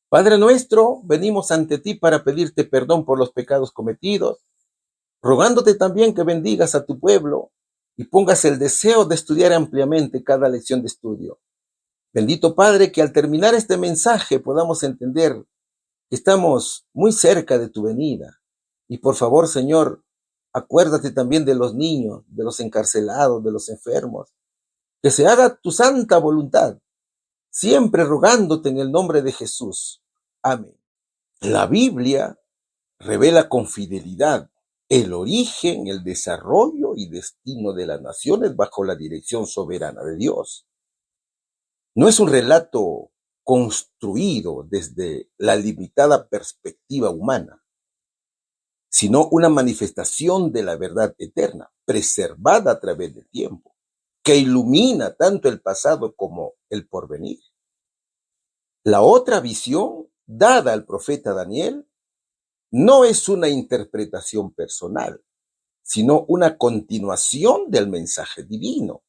Padre nuestro, venimos ante ti para pedirte perdón por los pecados cometidos, rogándote también que bendigas a tu pueblo y pongas el deseo de estudiar ampliamente cada lección de estudio. Bendito Padre, que al terminar este mensaje podamos entender que estamos muy cerca de tu venida. Y por favor, Señor, acuérdate también de los niños, de los encarcelados, de los enfermos. Que se haga tu santa voluntad, siempre rogándote en el nombre de Jesús. Amén. La Biblia revela con fidelidad el origen, el desarrollo y destino de las naciones bajo la dirección soberana de Dios. No es un relato construido desde la limitada perspectiva humana, sino una manifestación de la verdad eterna, preservada a través del tiempo, que ilumina tanto el pasado como el porvenir. La otra visión dada al profeta Daniel no es una interpretación personal, sino una continuación del mensaje divino,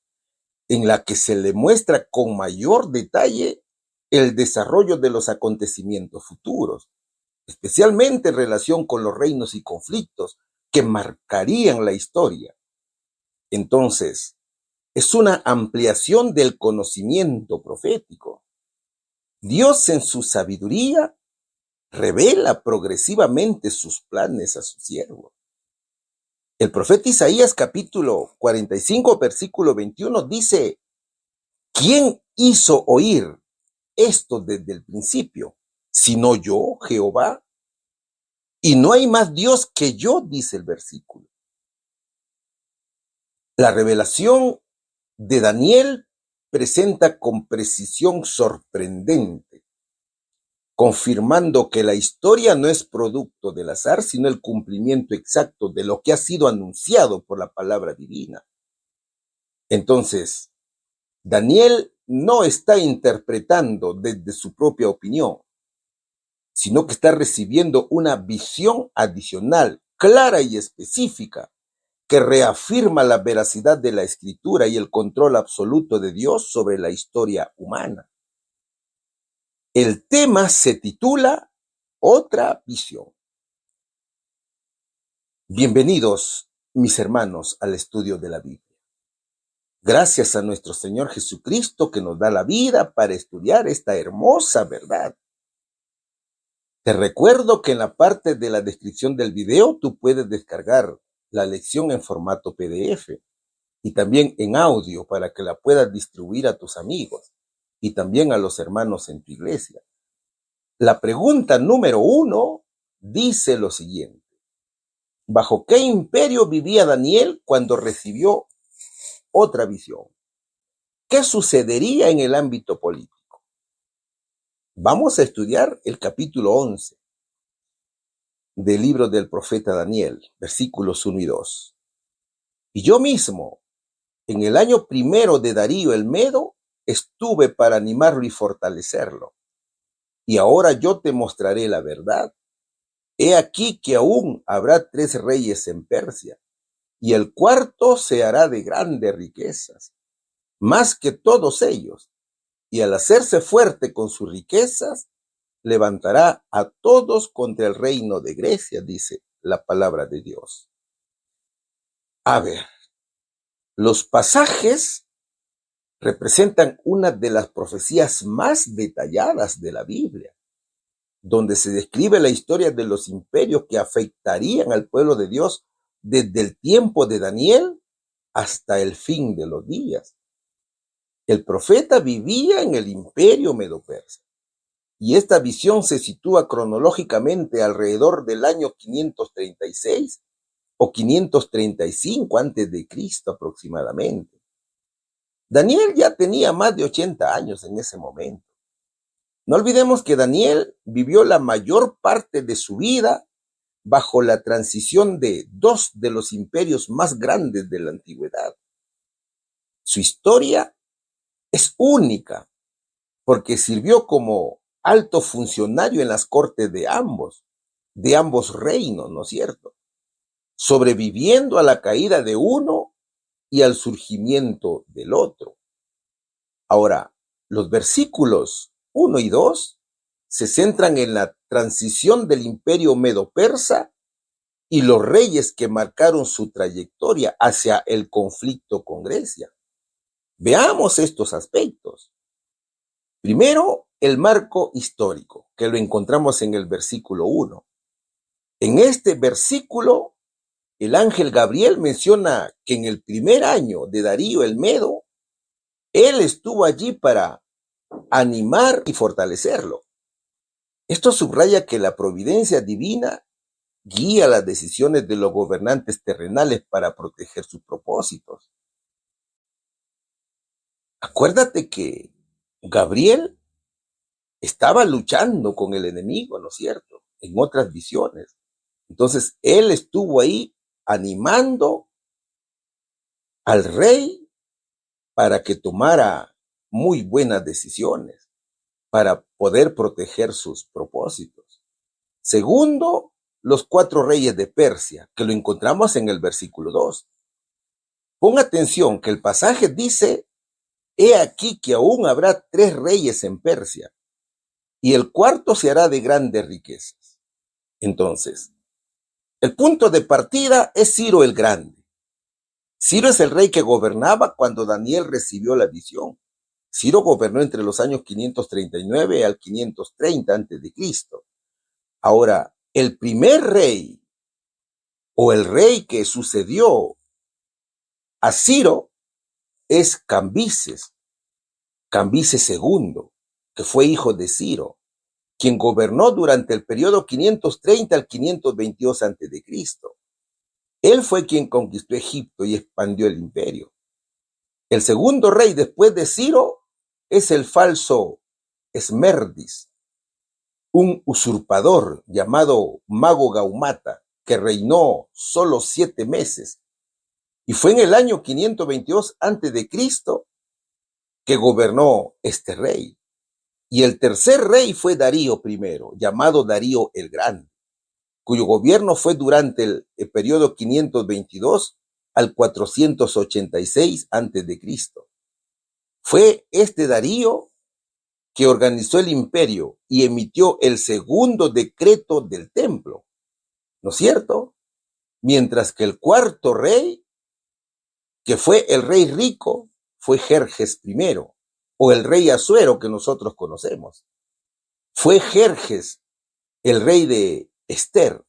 en la que se le muestra con mayor detalle el desarrollo de los acontecimientos futuros, especialmente en relación con los reinos y conflictos que marcarían la historia. Entonces, es una ampliación del conocimiento profético. Dios en su sabiduría revela progresivamente sus planes a su siervo. El profeta Isaías capítulo 45 versículo 21 dice: ¿quién hizo oír esto desde el principio, sino yo, Jehová? Y no hay más Dios que yo, dice el versículo. La revelación de Daniel presenta con precisión sorprendente, confirmando que la historia no es producto del azar, sino el cumplimiento exacto de lo que ha sido anunciado por la palabra divina. Entonces, Daniel no está interpretando desde su propia opinión, sino que está recibiendo una visión adicional, clara y específica, que reafirma la veracidad de la escritura y el control absoluto de Dios sobre la historia humana. El tema se titula Otra visión. Bienvenidos, mis hermanos, al estudio de la Biblia. Gracias a nuestro Señor Jesucristo que nos da la vida para estudiar esta hermosa verdad. Te recuerdo que en la parte de la descripción del video tú puedes descargar la lección en formato PDF y también en audio para que la puedas distribuir a tus amigos y también a los hermanos en tu iglesia. La pregunta número 1 dice lo siguiente: ¿bajo qué imperio vivía Daniel cuando recibió otra visión? ¿Qué sucedería en el ámbito político? Vamos a estudiar el capítulo 11 del libro del profeta Daniel, versículos 1 y 2. Y yo mismo, en el año primero de Darío el Medo, estuve para animarlo y fortalecerlo. Y ahora yo te mostraré la verdad. He aquí que aún habrá 3 reyes en Persia, y el cuarto se hará de grandes riquezas, más que todos ellos, y al hacerse fuerte con sus riquezas, levantará a todos contra el reino de Grecia, dice la palabra de Dios. A ver, los pasajes representan una de las profecías más detalladas de la Biblia, donde se describe la historia de los imperios que afectarían al pueblo de Dios desde el tiempo de Daniel hasta el fin de los días. El profeta vivía en el imperio medo-persa, y esta visión se sitúa cronológicamente alrededor del año 536 o 535 antes de Cristo aproximadamente. Daniel ya tenía más de 80 años en ese momento. No olvidemos que Daniel vivió la mayor parte de su vida bajo la transición de 2 de los imperios más grandes de la antigüedad. Su historia es única porque sirvió como alto funcionario en las cortes de ambos reinos, ¿no es cierto? Sobreviviendo a la caída de uno y al surgimiento del otro. Ahora, los versículos 1 y 2 se centran en la transición del imperio medo-persa y los reyes que marcaron su trayectoria hacia el conflicto con Grecia. Veamos estos aspectos. Primero, el marco histórico, que lo encontramos en el versículo 1. En este versículo, el ángel Gabriel menciona que en el primer año de Darío el Medo, él estuvo allí para animar y fortalecerlo. Esto subraya que la providencia divina guía las decisiones de los gobernantes terrenales para proteger sus propósitos. Acuérdate que Gabriel estaba luchando con el enemigo, ¿no es cierto? En otras visiones. Entonces, él estuvo ahí animando al rey para que tomara muy buenas decisiones, para poder proteger sus propósitos. Segundo, los 4 reyes de Persia, que lo encontramos en el versículo 2. Pon atención que el pasaje dice: he aquí que aún habrá 3 reyes en Persia, y el cuarto se hará de grandes riquezas. Entonces, el punto de partida es Ciro el Grande. Ciro es el rey que gobernaba cuando Daniel recibió la visión. Ciro gobernó entre los años 539 al 530 a.C. Ahora, el primer rey, o el rey que sucedió a Ciro, es Cambises II, que fue hijo de Ciro, quien gobernó durante el periodo 530 al 522 a.C. Él fue quien conquistó Egipto y expandió el imperio. El segundo rey después de Ciro es el falso Esmerdis, un usurpador llamado Mago Gaumata, que reinó solo 7 meses, y fue en el año 522 a.C. que gobernó este rey. Y el tercer rey fue Darío I, llamado Darío el Grande, cuyo gobierno fue durante el periodo 522 al 486 a.C. Fue este Darío que organizó el imperio y emitió el segundo decreto del templo, ¿no es cierto? Mientras que el cuarto rey, que fue el rey rico, fue Jerjes I, o el rey Asuero que nosotros conocemos. Fue Jerjes, el rey de Ester,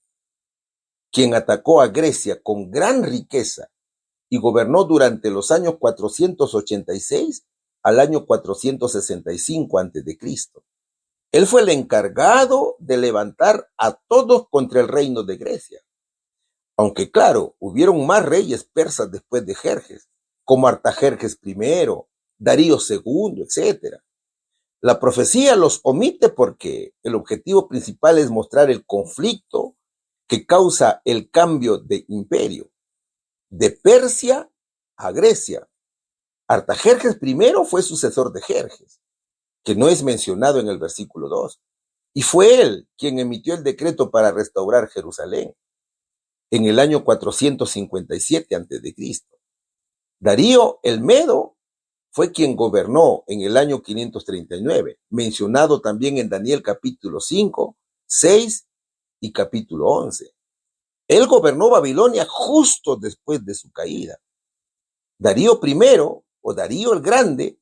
quien atacó a Grecia con gran riqueza y gobernó durante los años 486 al año 465 a.C. Él fue el encargado de levantar a todos contra el reino de Grecia. Aunque claro, hubieron más reyes persas después de Jerjes, como Artajerjes I, Darío II, etc. La profecía los omite porque el objetivo principal es mostrar el conflicto que causa el cambio de imperio, de Persia a Grecia. Artajerjes I fue sucesor de Jerjes, que no es mencionado en el versículo 2, y fue él quien emitió el decreto para restaurar Jerusalén en el año 457 a.C. Darío el Medo fue quien gobernó en el año 539, mencionado también en Daniel capítulo 5, 6 y capítulo 11. Él gobernó Babilonia justo después de su caída. Darío I, o Darío el Grande,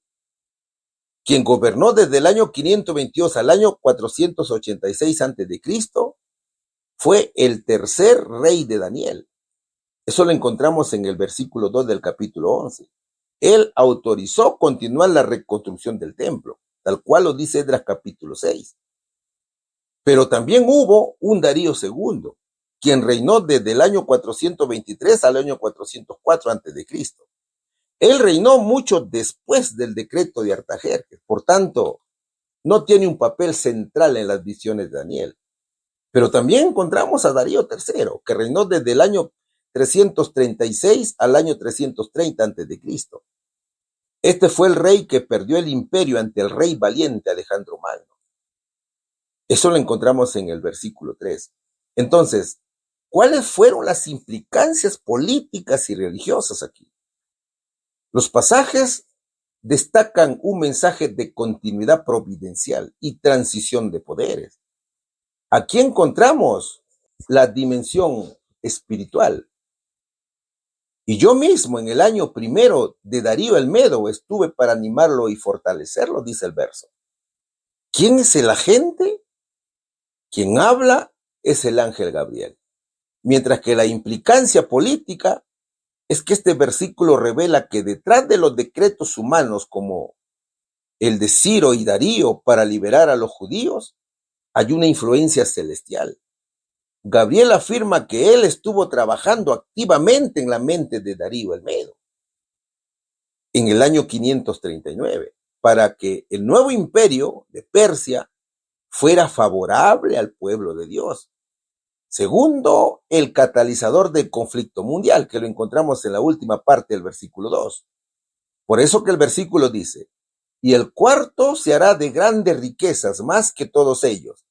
quien gobernó desde el año 522 al año 486 a.C., fue el tercer rey de Daniel. Eso lo encontramos en el versículo 2 del capítulo 11. Él autorizó continuar la reconstrucción del templo, tal cual lo dice Esdras capítulo 6. Pero también hubo un Darío II, quien reinó desde el año 423 al año 404 a.C. Él reinó mucho después del decreto de Artajerjes, por tanto, no tiene un papel central en las visiones de Daniel. Pero también encontramos a Darío III, que reinó desde el año 336 al año 330 a.C. Este fue el rey que perdió el imperio ante el rey valiente Alejandro Magno. Eso lo encontramos en el versículo 3. Entonces, ¿cuáles fueron las implicancias políticas y religiosas aquí? Los pasajes destacan un mensaje de continuidad providencial y transición de poderes. Aquí encontramos la dimensión espiritual. Y yo mismo en el año primero de Darío el Medo estuve para animarlo y fortalecerlo, dice el verso. ¿Quién es el agente? Quien habla es el ángel Gabriel. Mientras que la implicancia política es que este versículo revela que detrás de los decretos humanos como el de Ciro y Darío para liberar a los judíos, hay una influencia celestial. Gabriel afirma que él estuvo trabajando activamente en la mente de Darío el Medo en el año 539 para que el nuevo imperio de Persia fuera favorable al pueblo de Dios. Segundo, el catalizador del conflicto mundial, que lo encontramos en la última parte del versículo 2. Por eso que el versículo dice, y el cuarto se hará de grandes riquezas más que todos ellos,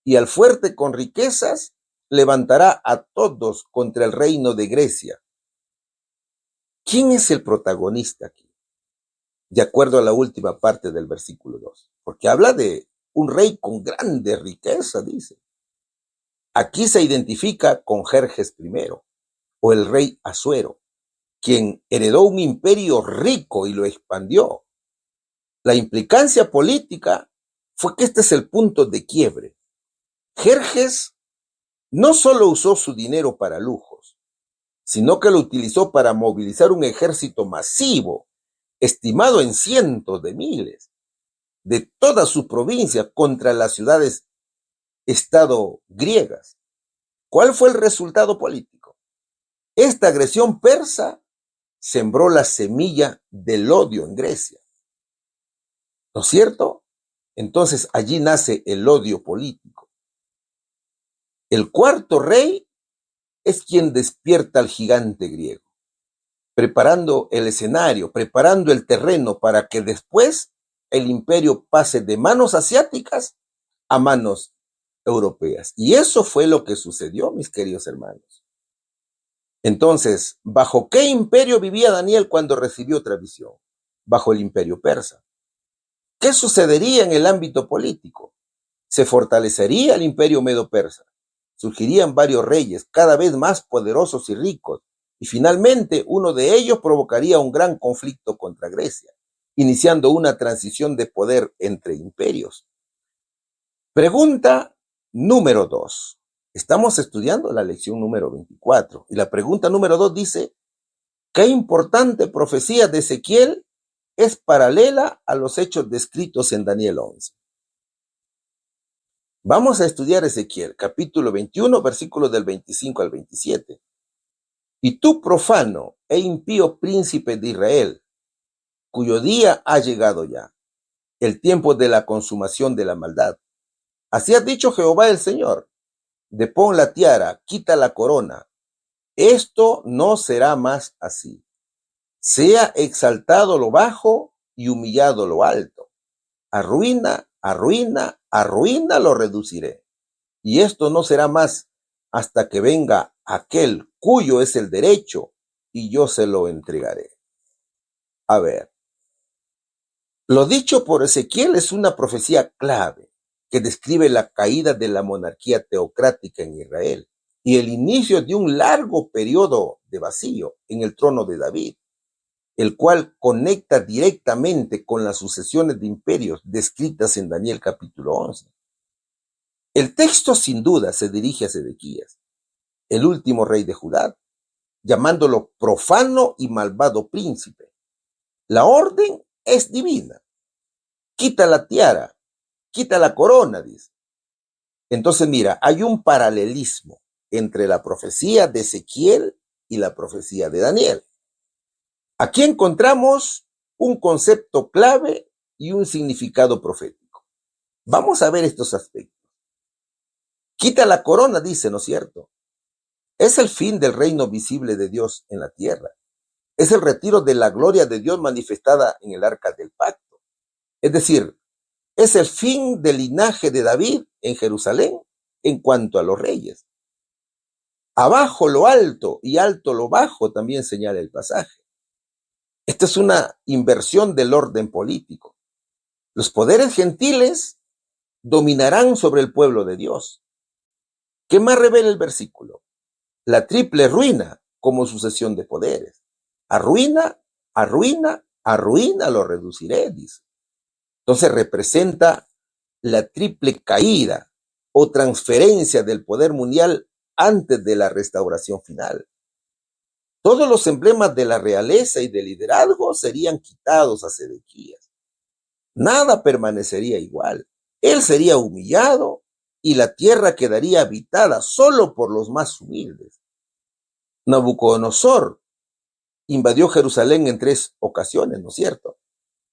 y al fuerte con riquezas levantará a todos contra el reino de Grecia. ¿Quién es el protagonista aquí? De acuerdo a la última parte del versículo 2, porque habla de un rey con grande riqueza, dice. Aquí se identifica con Jerjes I, o el rey Asuero, quien heredó un imperio rico y lo expandió. La implicancia política fue que este es el punto de quiebre. Jerjes no solo usó su dinero para lujos, sino que lo utilizó para movilizar un ejército masivo, estimado en cientos de miles, de toda su provincia contra las ciudades-estado griegas. ¿Cuál fue el resultado político? Esta agresión persa sembró la semilla del odio en Grecia. ¿No es cierto? Entonces allí nace el odio político. El cuarto rey es quien despierta al gigante griego, preparando el escenario, preparando el terreno para que después el imperio pase de manos asiáticas a manos europeas. Y eso fue lo que sucedió, mis queridos hermanos. Entonces, ¿bajo qué imperio vivía Daniel cuando recibió otra visión? Bajo el imperio persa. ¿Qué sucedería en el ámbito político? Se fortalecería el imperio medo-persa. Surgirían varios reyes, cada vez más poderosos y ricos, y finalmente uno de ellos provocaría un gran conflicto contra Grecia, iniciando una transición de poder entre imperios. Pregunta número 2. Estamos estudiando la lección número 24, y la pregunta número 2 dice, ¿qué importante profecía de Ezequiel es paralela a los hechos descritos en Daniel 11? Vamos a estudiar Ezequiel, capítulo 21, versículos del 25 al 27. Y tú, profano e impío príncipe de Israel, cuyo día ha llegado ya, el tiempo de la consumación de la maldad. Así ha dicho Jehová el Señor, depón la tiara, quita la corona. Esto no será más así. Sea exaltado lo bajo y humillado lo alto. Arruina, arruina, arruina lo reduciré. Y esto no será más hasta que venga aquel cuyo es el derecho y yo se lo entregaré. A ver, lo dicho por Ezequiel es una profecía clave que describe la caída de la monarquía teocrática en Israel y el inicio de un largo periodo de vacío en el trono de David, el cual conecta directamente con las sucesiones de imperios descritas en Daniel capítulo 11. El texto sin duda se dirige a Sedequías, el último rey de Judá, llamándolo profano y malvado príncipe. La orden es divina. Quita la tiara, quita la corona, dice. Entonces mira, hay un paralelismo entre la profecía de Ezequiel y la profecía de Daniel. Aquí encontramos un concepto clave y un significado profético. Vamos a ver estos aspectos. Quita la corona, dice, ¿no es cierto? Es el fin del reino visible de Dios en la tierra. Es el retiro de la gloria de Dios manifestada en el arca del pacto. Es decir, es el fin del linaje de David en Jerusalén en cuanto a los reyes. Abajo lo alto y alto lo bajo también señala el pasaje. Esta es una inversión del orden político. Los poderes gentiles dominarán sobre el pueblo de Dios. ¿Qué más revela el versículo? La triple ruina como sucesión de poderes. Arruina, arruina, arruina, lo reduciré, dice. Entonces representa la triple caída o transferencia del poder mundial antes de la restauración final. Todos los emblemas de la realeza y del liderazgo serían quitados a Sedequías. Nada permanecería igual. Él sería humillado y la tierra quedaría habitada solo por los más humildes. Nabucodonosor invadió Jerusalén en 3 ocasiones, ¿no es cierto?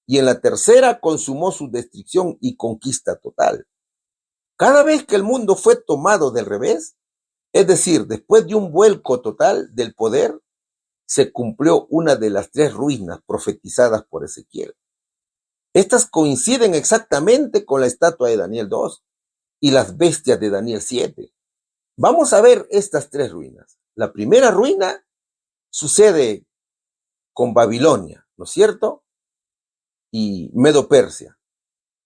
Y en la tercera consumó su destrucción y conquista total. Cada vez que el mundo fue tomado del revés, es decir, después de un vuelco total del poder, se cumplió una de las 3 ruinas profetizadas por Ezequiel. Estas coinciden exactamente con la estatua de Daniel 2 y las bestias de Daniel 7. Vamos a ver estas 3 ruinas. La primera ruina sucede con Babilonia, ¿no es cierto? Y Medo-Persia.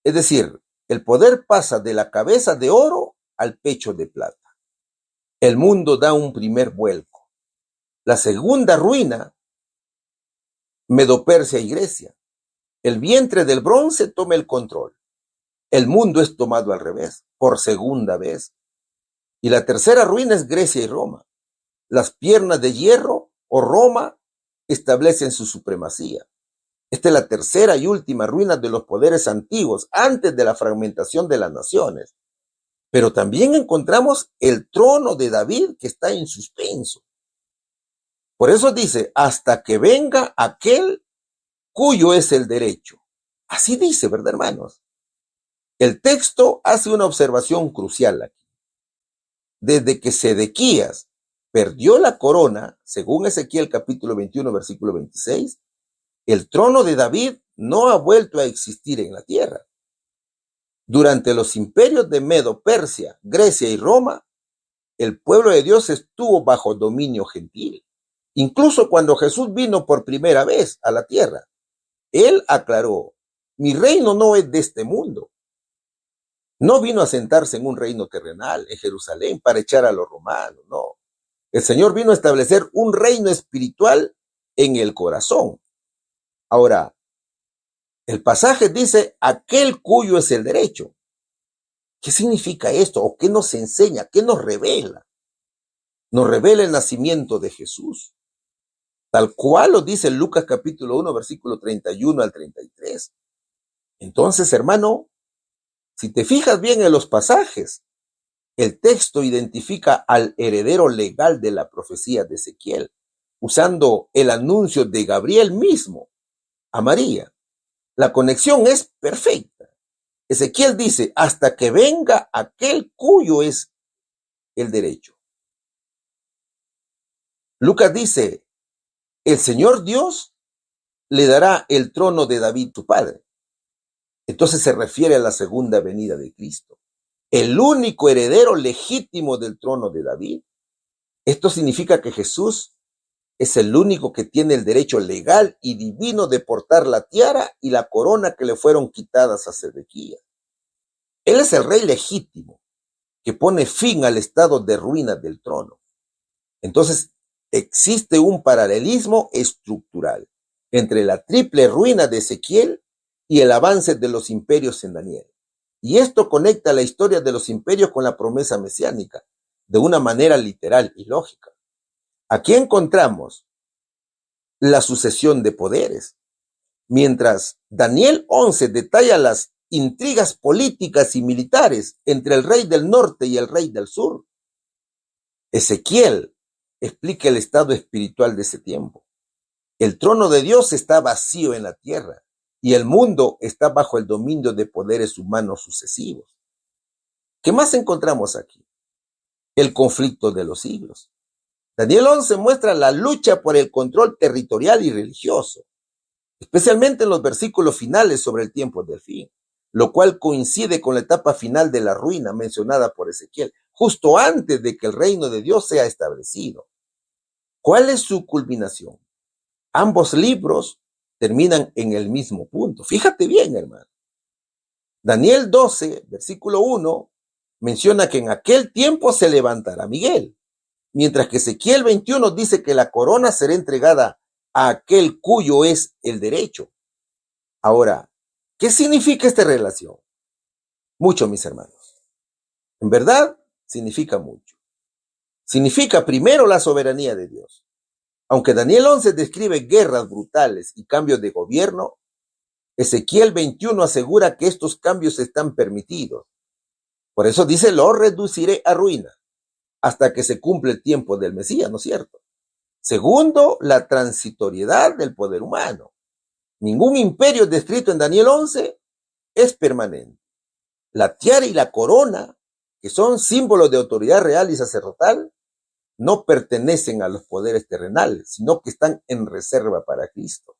Es decir, el poder pasa de la cabeza de oro al pecho de plata. El mundo da un primer vuelco. La segunda ruina, Medo-Persia y Grecia. El vientre del bronce toma el control. El mundo es tomado al revés, por segunda vez. Y la tercera ruina es Grecia y Roma. Las piernas de hierro o Roma establecen su supremacía. Esta es la tercera y última ruina de los poderes antiguos antes de la fragmentación de las naciones. Pero también encontramos el trono de David que está en suspenso. Por eso dice, hasta que venga aquel cuyo es el derecho. Así dice, ¿verdad, hermanos? El texto hace una observación crucial aquí. Desde que Sedequías perdió la corona, según Ezequiel capítulo 21, versículo 26, el trono de David no ha vuelto a existir en la tierra. Durante los imperios de Medo, Persia, Grecia y Roma, el pueblo de Dios estuvo bajo dominio gentil. Incluso cuando Jesús vino por primera vez a la tierra, él aclaró, mi reino no es de este mundo. No vino a sentarse en un reino terrenal, en Jerusalén, para echar a los romanos, no. El Señor vino a establecer un reino espiritual en el corazón. Ahora, el pasaje dice, aquel cuyo es el derecho. ¿Qué significa esto? ¿O qué nos enseña? ¿Qué nos revela? Nos revela el nacimiento de Jesús, tal cual lo dice Lucas capítulo 1, versículo 31 al 33. Entonces, hermano, si te fijas bien en los pasajes, el texto identifica al heredero legal de la profecía de Ezequiel, usando el anuncio de Gabriel mismo a María. La conexión es perfecta. Ezequiel dice, hasta que venga aquel cuyo es el derecho. Lucas dice, el Señor Dios le dará el trono de David, su padre. Entonces se refiere a la segunda venida de Cristo, el único heredero legítimo del trono de David. Esto significa que Jesús es el único que tiene el derecho legal y divino de portar la tiara y la corona que le fueron quitadas a Sedequías. Él es el rey legítimo que pone fin al estado de ruina del trono. Entonces, existe un paralelismo estructural entre la triple ruina de Ezequiel y el avance de los imperios en Daniel. Y esto conecta la historia de los imperios con la promesa mesiánica de una manera literal y lógica. Aquí encontramos la sucesión de poderes. Mientras Daniel 11 detalla las intrigas políticas y militares entre el rey del norte y el rey del sur, Ezequiel explica el estado espiritual de ese tiempo. El trono de Dios está vacío en la tierra y el mundo está bajo el dominio de poderes humanos sucesivos. ¿Qué más encontramos aquí? El conflicto de los siglos. Daniel 11 muestra la lucha por el control territorial y religioso, especialmente en los versículos finales sobre el tiempo del fin, lo cual coincide con la etapa final de la ruina mencionada por Ezequiel, justo antes de que el reino de Dios sea establecido. ¿Cuál es su culminación? Ambos libros terminan en el mismo punto. Fíjate bien, hermano. Daniel 12, versículo 1, menciona que en aquel tiempo se levantará Miguel, mientras que Ezequiel 21 dice que la corona será entregada a aquel cuyo es el derecho. Ahora, ¿qué significa esta relación? Mucho, mis hermanos. En verdad, significa mucho. Significa primero la soberanía de Dios. Aunque Daniel 11 describe guerras brutales y cambios de gobierno, Ezequiel 21 asegura que estos cambios están permitidos. Por eso dice, lo reduciré a ruina hasta que se cumple el tiempo del Mesías, ¿no es cierto? Segundo, la transitoriedad del poder humano. Ningún imperio descrito en Daniel 11 es permanente. La tiara y la corona, que son símbolos de autoridad real y sacerdotal, no pertenecen a los poderes terrenales, sino que están en reserva para Cristo.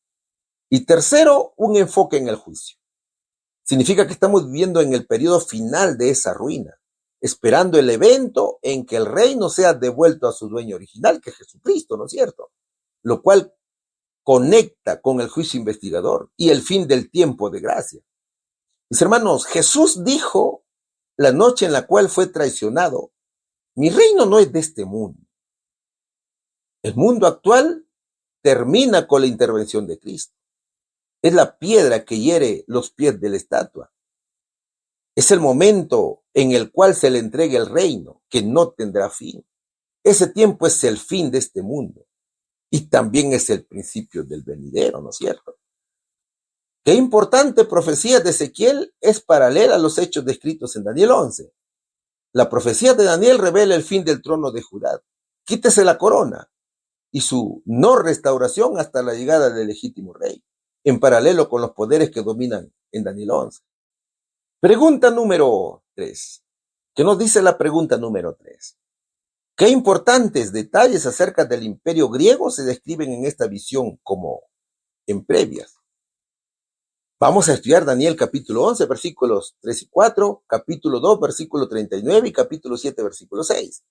Y tercero, un enfoque en el juicio. Significa que estamos viviendo en el periodo final de esa ruina, esperando el evento en que el reino sea devuelto a su dueño original, que es Jesucristo, ¿no es cierto? Lo cual conecta con el juicio investigador y el fin del tiempo de gracia. Mis hermanos, Jesús dijo la noche en la cual fue traicionado, mi reino no es de este mundo. El mundo actual termina con la intervención de Cristo. Es la piedra que hiere los pies de la estatua. Es el momento en el cual se le entrega el reino, que no tendrá fin. Ese tiempo es el fin de este mundo y también es el principio del venidero, ¿no es cierto? Qué importante profecía de Ezequiel es paralela a los hechos descritos en Daniel 11. La profecía de Daniel revela el fin del trono de Judá. Quítese la corona y su no restauración hasta la llegada del legítimo rey, en paralelo con los poderes que dominan en Daniel 11. Pregunta número 3. ¿Qué nos dice la pregunta número 3? ¿Qué importantes detalles acerca del imperio griego se describen en esta visión como en previas? Vamos a estudiar Daniel capítulo 11, versículos 3 y 4, capítulo 2, versículo 39 y capítulo 7, versículo 6.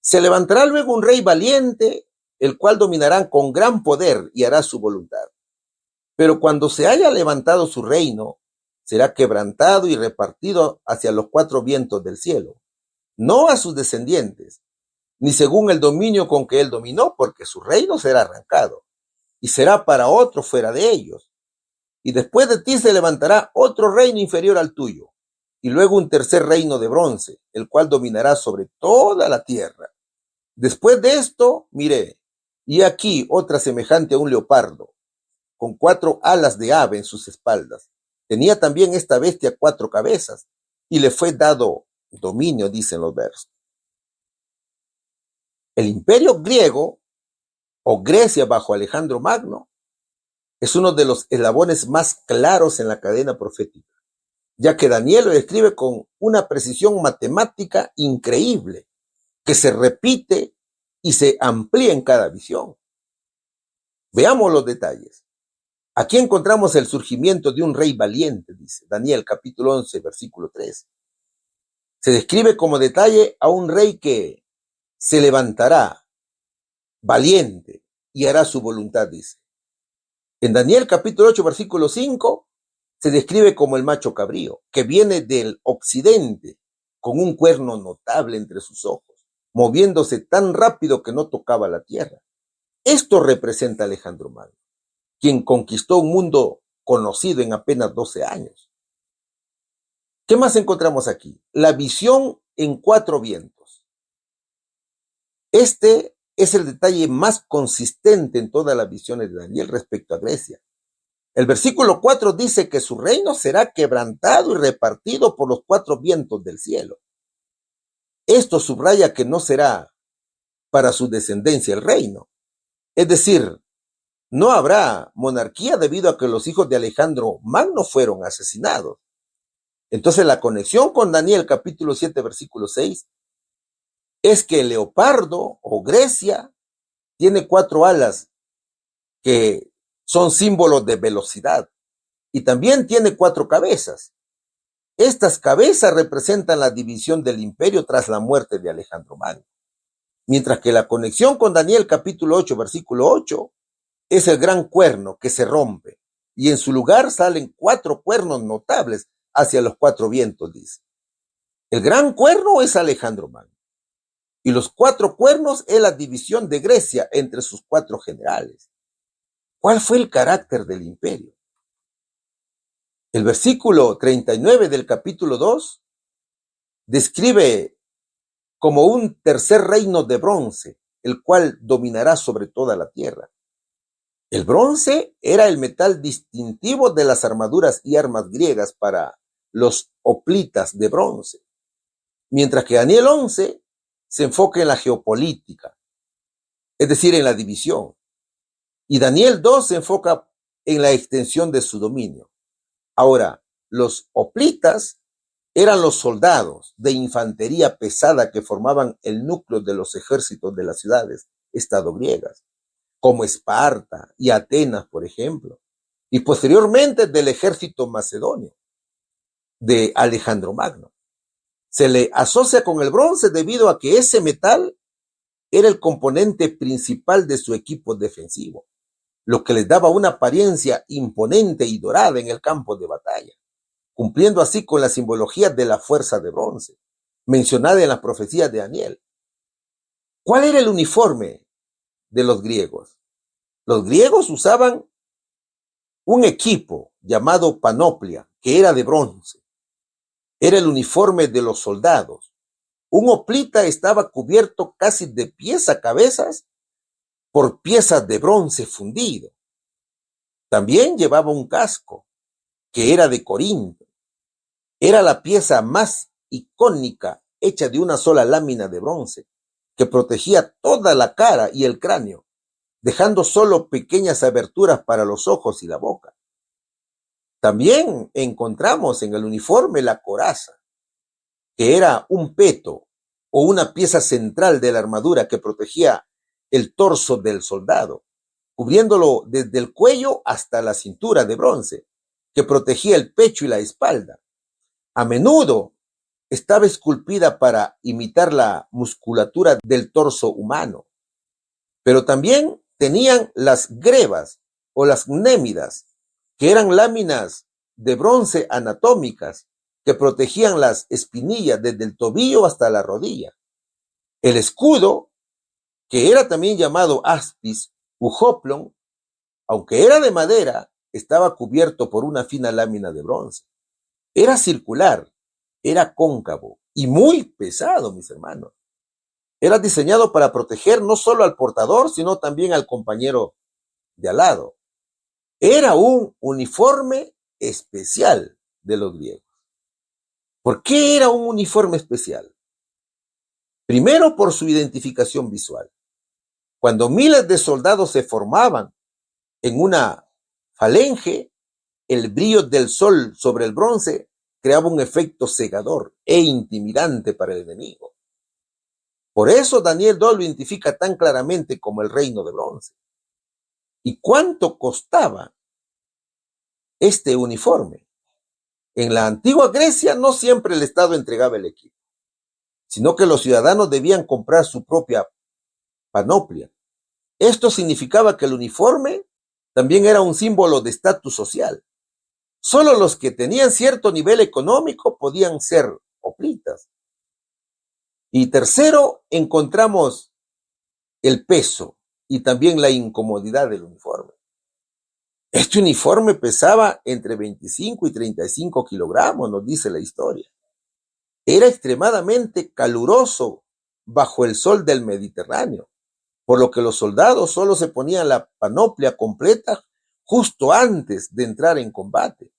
Se levantará luego un rey valiente, el cual dominará con gran poder y hará su voluntad. Pero cuando se haya levantado su reino, será quebrantado y repartido hacia los cuatro vientos del cielo, no a sus descendientes, ni según el dominio con que él dominó, porque su reino será arrancado, y será para otro fuera de ellos. Y después de ti se levantará otro reino inferior al tuyo, y luego un tercer reino de bronce, el cual dominará sobre toda la tierra. Después de esto, miré, y aquí otra semejante a un leopardo, con 4 alas de ave en sus espaldas. Tenía también esta bestia 4 cabezas, y le fue dado dominio, dicen los versos. El imperio griego, o Grecia bajo Alejandro Magno, es uno de los eslabones más claros en la cadena profética, ya que Daniel lo describe con una precisión matemática increíble, que se repite y se amplía en cada visión. Veamos los detalles. Aquí encontramos el surgimiento de un rey valiente, dice Daniel capítulo 11, versículo 3. Se describe como detalle a un rey que se levantará valiente y hará su voluntad, dice. En Daniel capítulo 8, versículo 5, se describe como el macho cabrío, que viene del occidente, con un cuerno notable entre sus ojos, moviéndose tan rápido que no tocaba la tierra. Esto representa a Alejandro Magno, quien conquistó un mundo conocido en apenas 12 años. ¿Qué más encontramos aquí? La visión en 4 vientos. Este es el detalle más consistente en todas las visiones de Daniel respecto a Grecia. El versículo 4 dice que su reino será quebrantado y repartido por los 4 vientos del cielo. Esto subraya que no será para su descendencia el reino. Es decir, no habrá monarquía debido a que los hijos de Alejandro Magno fueron asesinados. Entonces la conexión con Daniel capítulo 7 versículo 6 es que el leopardo o Grecia tiene 4 alas que son símbolos de velocidad y también tiene 4 cabezas. Estas cabezas representan la división del imperio tras la muerte de Alejandro Magno. Mientras que la conexión con Daniel capítulo 8 versículo 8 es el gran cuerno que se rompe, y en su lugar salen 4 cuernos notables hacia los 4 vientos, dice. El gran cuerno es Alejandro Magno, y los 4 cuernos es la división de Grecia entre sus 4 generales. ¿Cuál fue el carácter del imperio? El versículo 39 del capítulo 2 describe como un tercer reino de bronce, el cual dominará sobre toda la tierra. El bronce era el metal distintivo de las armaduras y armas griegas para los hoplitas de bronce, mientras que Daniel 11 se enfoca en la geopolítica, es decir, en la división, y Daniel 2 se enfoca en la extensión de su dominio. Ahora, los hoplitas eran los soldados de infantería pesada que formaban el núcleo de los ejércitos de las ciudades estado griegas, como Esparta y Atenas, por ejemplo, y posteriormente del ejército macedonio de Alejandro Magno. Se le asocia con el bronce debido a que ese metal era el componente principal de su equipo defensivo, lo que les daba una apariencia imponente y dorada en el campo de batalla, cumpliendo así con la simbología de la fuerza de bronce, mencionada en las profecías de Daniel. ¿Cuál era el uniforme de los griegos? Los griegos usaban un equipo llamado panoplia, que era de bronce. Era el uniforme de los soldados. Un hoplita estaba cubierto casi de pies a cabezas por piezas de bronce fundido. También llevaba un casco, que era de Corinto. Era la pieza más icónica hecha de una sola lámina de bronce, que protegía toda la cara y el cráneo, dejando solo pequeñas aberturas para los ojos y la boca. También encontramos en el uniforme la coraza, que era un peto o una pieza central de la armadura que protegía el torso del soldado, cubriéndolo desde el cuello hasta la cintura de bronce, que protegía el pecho y la espalda. A menudo estaba esculpida para imitar la musculatura del torso humano, pero también tenían las grebas o las némidas, que eran láminas de bronce anatómicas que protegían las espinillas desde el tobillo hasta la rodilla. El escudo, que era también llamado aspis u hoplon, aunque era de madera, estaba cubierto por una fina lámina de bronce. Era circular, era cóncavo y muy pesado, mis hermanos. Era diseñado para proteger no solo al portador, sino también al compañero de al lado. Era un uniforme especial de los griegos. ¿Por qué era un uniforme especial? Primero, por su identificación visual. Cuando miles de soldados se formaban en una falange, el brillo del sol sobre el bronce creaba un efecto cegador e intimidante para el enemigo. Por eso Daniel 2 lo identifica tan claramente como el reino de bronce. ¿Y cuánto costaba este uniforme? En la antigua Grecia no siempre el Estado entregaba el equipo, sino que los ciudadanos debían comprar su propia panoplia. Esto significaba que el uniforme también era un símbolo de estatus social. Solo los que tenían cierto nivel económico podían ser hoplitas. Y tercero, encontramos el peso y también la incomodidad del uniforme. Este uniforme pesaba entre 25 y 35 kilogramos, nos dice la historia. Era extremadamente caluroso bajo el sol del Mediterráneo, por lo que los soldados solo se ponían la panoplia completa justo antes de entrar en combate.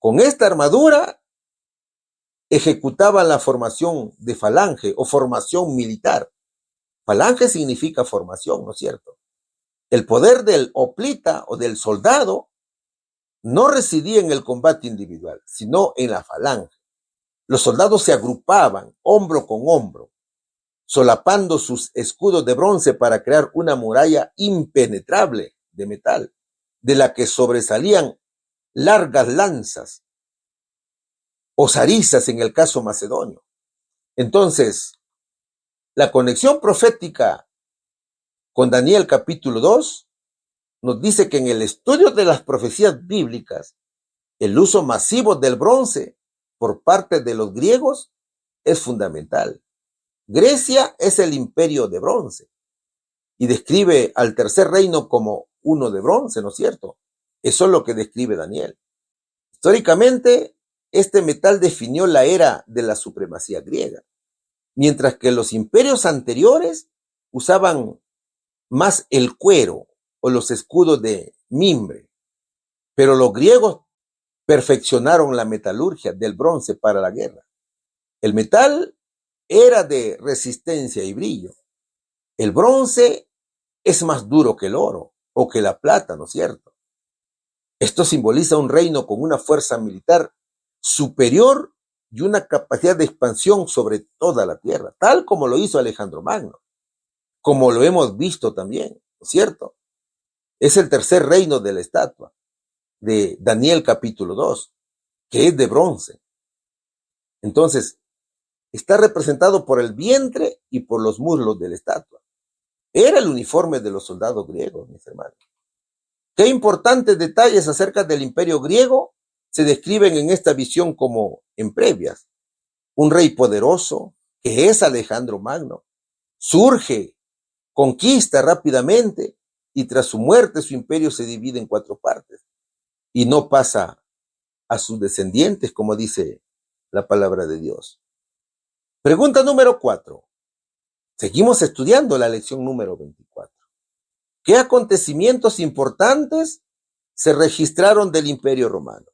Con esta armadura ejecutaban la formación de falange o formación militar. Falange significa formación, ¿no es cierto? El poder del hoplita o del soldado no residía en el combate individual, sino en la falange. Los soldados se agrupaban hombro con hombro, solapando sus escudos de bronce para crear una muralla impenetrable de metal, de la que sobresalían largas lanzas o zarizas en el caso macedonio. Entonces, la conexión profética con Daniel capítulo 2 nos dice que en el estudio de las profecías bíblicas, el uso masivo del bronce por parte de los griegos es fundamental. Grecia es el imperio de bronce y describe al tercer reino como uno de bronce, ¿no es cierto? Eso es lo que describe Daniel. Históricamente, este metal definió la era de la supremacía griega, mientras que los imperios anteriores usaban más el cuero o los escudos de mimbre, pero los griegos perfeccionaron la metalurgia del bronce para la guerra. El metal era de resistencia y brillo. El bronce es más duro que el oro o que la plata, ¿no es cierto? Esto simboliza un reino con una fuerza militar superior y una capacidad de expansión sobre toda la tierra, tal como lo hizo Alejandro Magno, como lo hemos visto también, ¿no es cierto? Es el tercer reino de la estatua de Daniel capítulo 2, que es de bronce. Entonces, está representado por el vientre y por los muslos de la estatua. Era el uniforme de los soldados griegos, mis hermanos. Qué importantes detalles acerca del imperio griego se describen en esta visión como en previas. Un rey poderoso, que es Alejandro Magno, surge, conquista rápidamente y tras su muerte su imperio se divide en 4 partes y no pasa a sus descendientes, como dice la palabra de Dios. Pregunta número 4. Seguimos estudiando la lección número 24. ¿Qué acontecimientos importantes se registraron del Imperio Romano?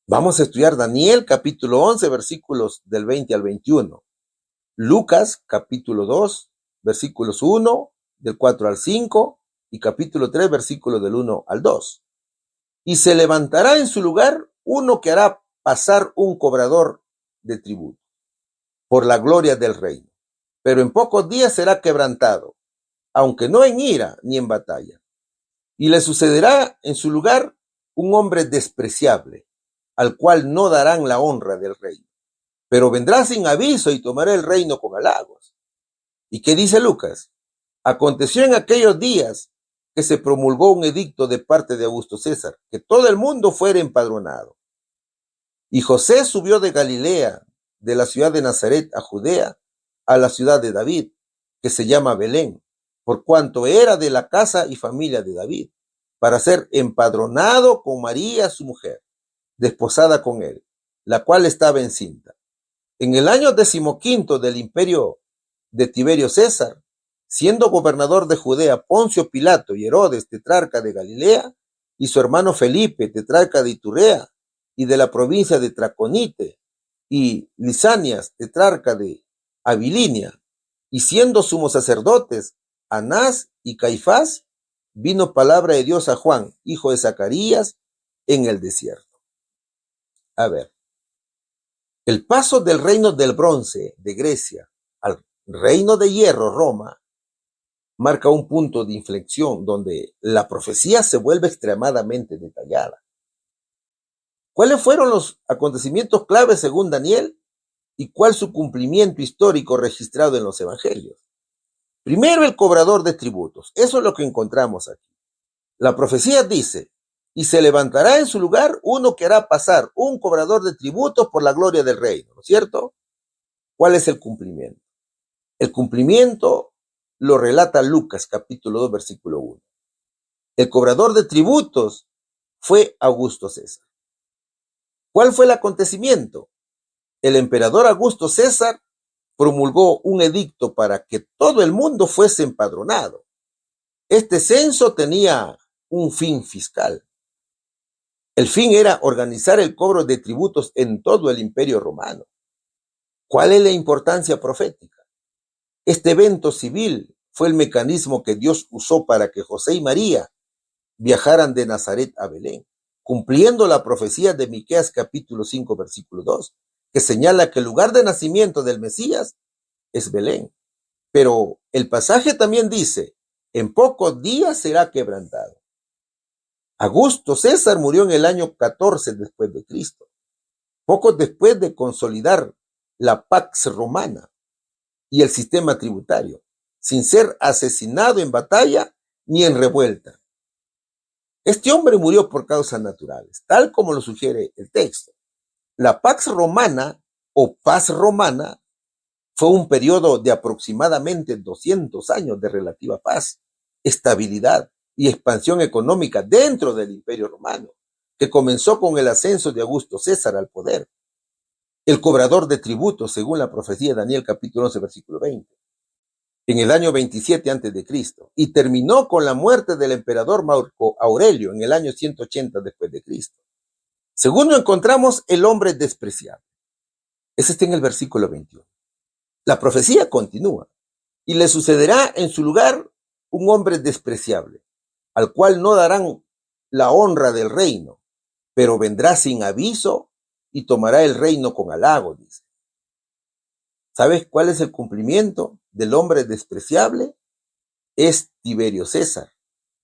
Vamos a estudiar Daniel capítulo 11, versículos del 20 al 21. Lucas capítulo 2, versículos 1, del 4 al 5, y capítulo 3, versículos del 1 al 2. Y se levantará en su lugar uno que hará pasar un cobrador de tributo por la gloria del reino, pero en pocos días será quebrantado, aunque no en ira ni en batalla. Y le sucederá en su lugar un hombre despreciable, al cual no darán la honra del reino, pero vendrá sin aviso y tomará el reino con halagos. ¿Y qué dice Lucas? Aconteció en aquellos días que se promulgó un edicto de parte de Augusto César, que todo el mundo fuera empadronado. Y José subió de Galilea, de la ciudad de Nazaret a Judea, a la ciudad de David, que se llama Belén, por cuanto era de la casa y familia de David, para ser empadronado con María su mujer, desposada con él, la cual estaba encinta. En el año 15 del imperio de Tiberio César, siendo gobernador de Judea Poncio Pilato y Herodes, tetrarca de Galilea, y su hermano Felipe, tetrarca de Iturea, y de la provincia de Traconite, y Lisanias, tetrarca de Abilinia, y siendo sumos sacerdotes Anás y Caifás, vino palabra de Dios a Juan, hijo de Zacarías, en el desierto. A ver, el paso del reino del bronce de Grecia al reino de hierro, Roma, marca un punto de inflexión donde la profecía se vuelve extremadamente detallada. ¿Cuáles fueron los acontecimientos claves según Daniel y cuál su cumplimiento histórico registrado en los evangelios? Primero, el cobrador de tributos. Eso es lo que encontramos aquí. La profecía dice, y se levantará en su lugar uno que hará pasar un cobrador de tributos por la gloria del reino, ¿no es cierto? ¿Cuál es el cumplimiento? El cumplimiento lo relata Lucas, capítulo 2, versículo 1. El cobrador de tributos fue Augusto César. ¿Cuál fue el acontecimiento? El emperador Augusto César promulgó un edicto para que todo el mundo fuese empadronado. Este censo tenía un fin fiscal. El fin era organizar el cobro de tributos en todo el imperio romano. ¿Cuál es la importancia profética? Este evento civil fue el mecanismo que Dios usó para que José y María viajaran de Nazaret a Belén, cumpliendo la profecía de Miqueas capítulo 5 versículo 2, que señala que el lugar de nacimiento del Mesías es Belén. Pero el pasaje también dice, en pocos días será quebrantado. Augusto César murió en el año 14 después de Cristo, poco después de consolidar la Pax Romana y el sistema tributario. Sin ser asesinado en batalla ni en revuelta. Este hombre murió por causas naturales, tal como lo sugiere el texto. La Pax Romana o paz romana fue un periodo de aproximadamente 200 años de relativa paz, estabilidad y expansión económica dentro del Imperio Romano, que comenzó con el ascenso de Augusto César al poder, el cobrador de tributos según la profecía de Daniel capítulo 11 versículo 20, en el año 27 a.C., y terminó con la muerte del emperador Marco Aurelio en el año 180 después de Cristo. Segundo, encontramos el hombre despreciable. Ese está en el versículo 21. La profecía continúa, y le sucederá en su lugar un hombre despreciable, al cual no darán la honra del reino, pero vendrá sin aviso y tomará el reino con halago, dice. ¿Sabes cuál es el cumplimiento del hombre despreciable? Es Tiberio César.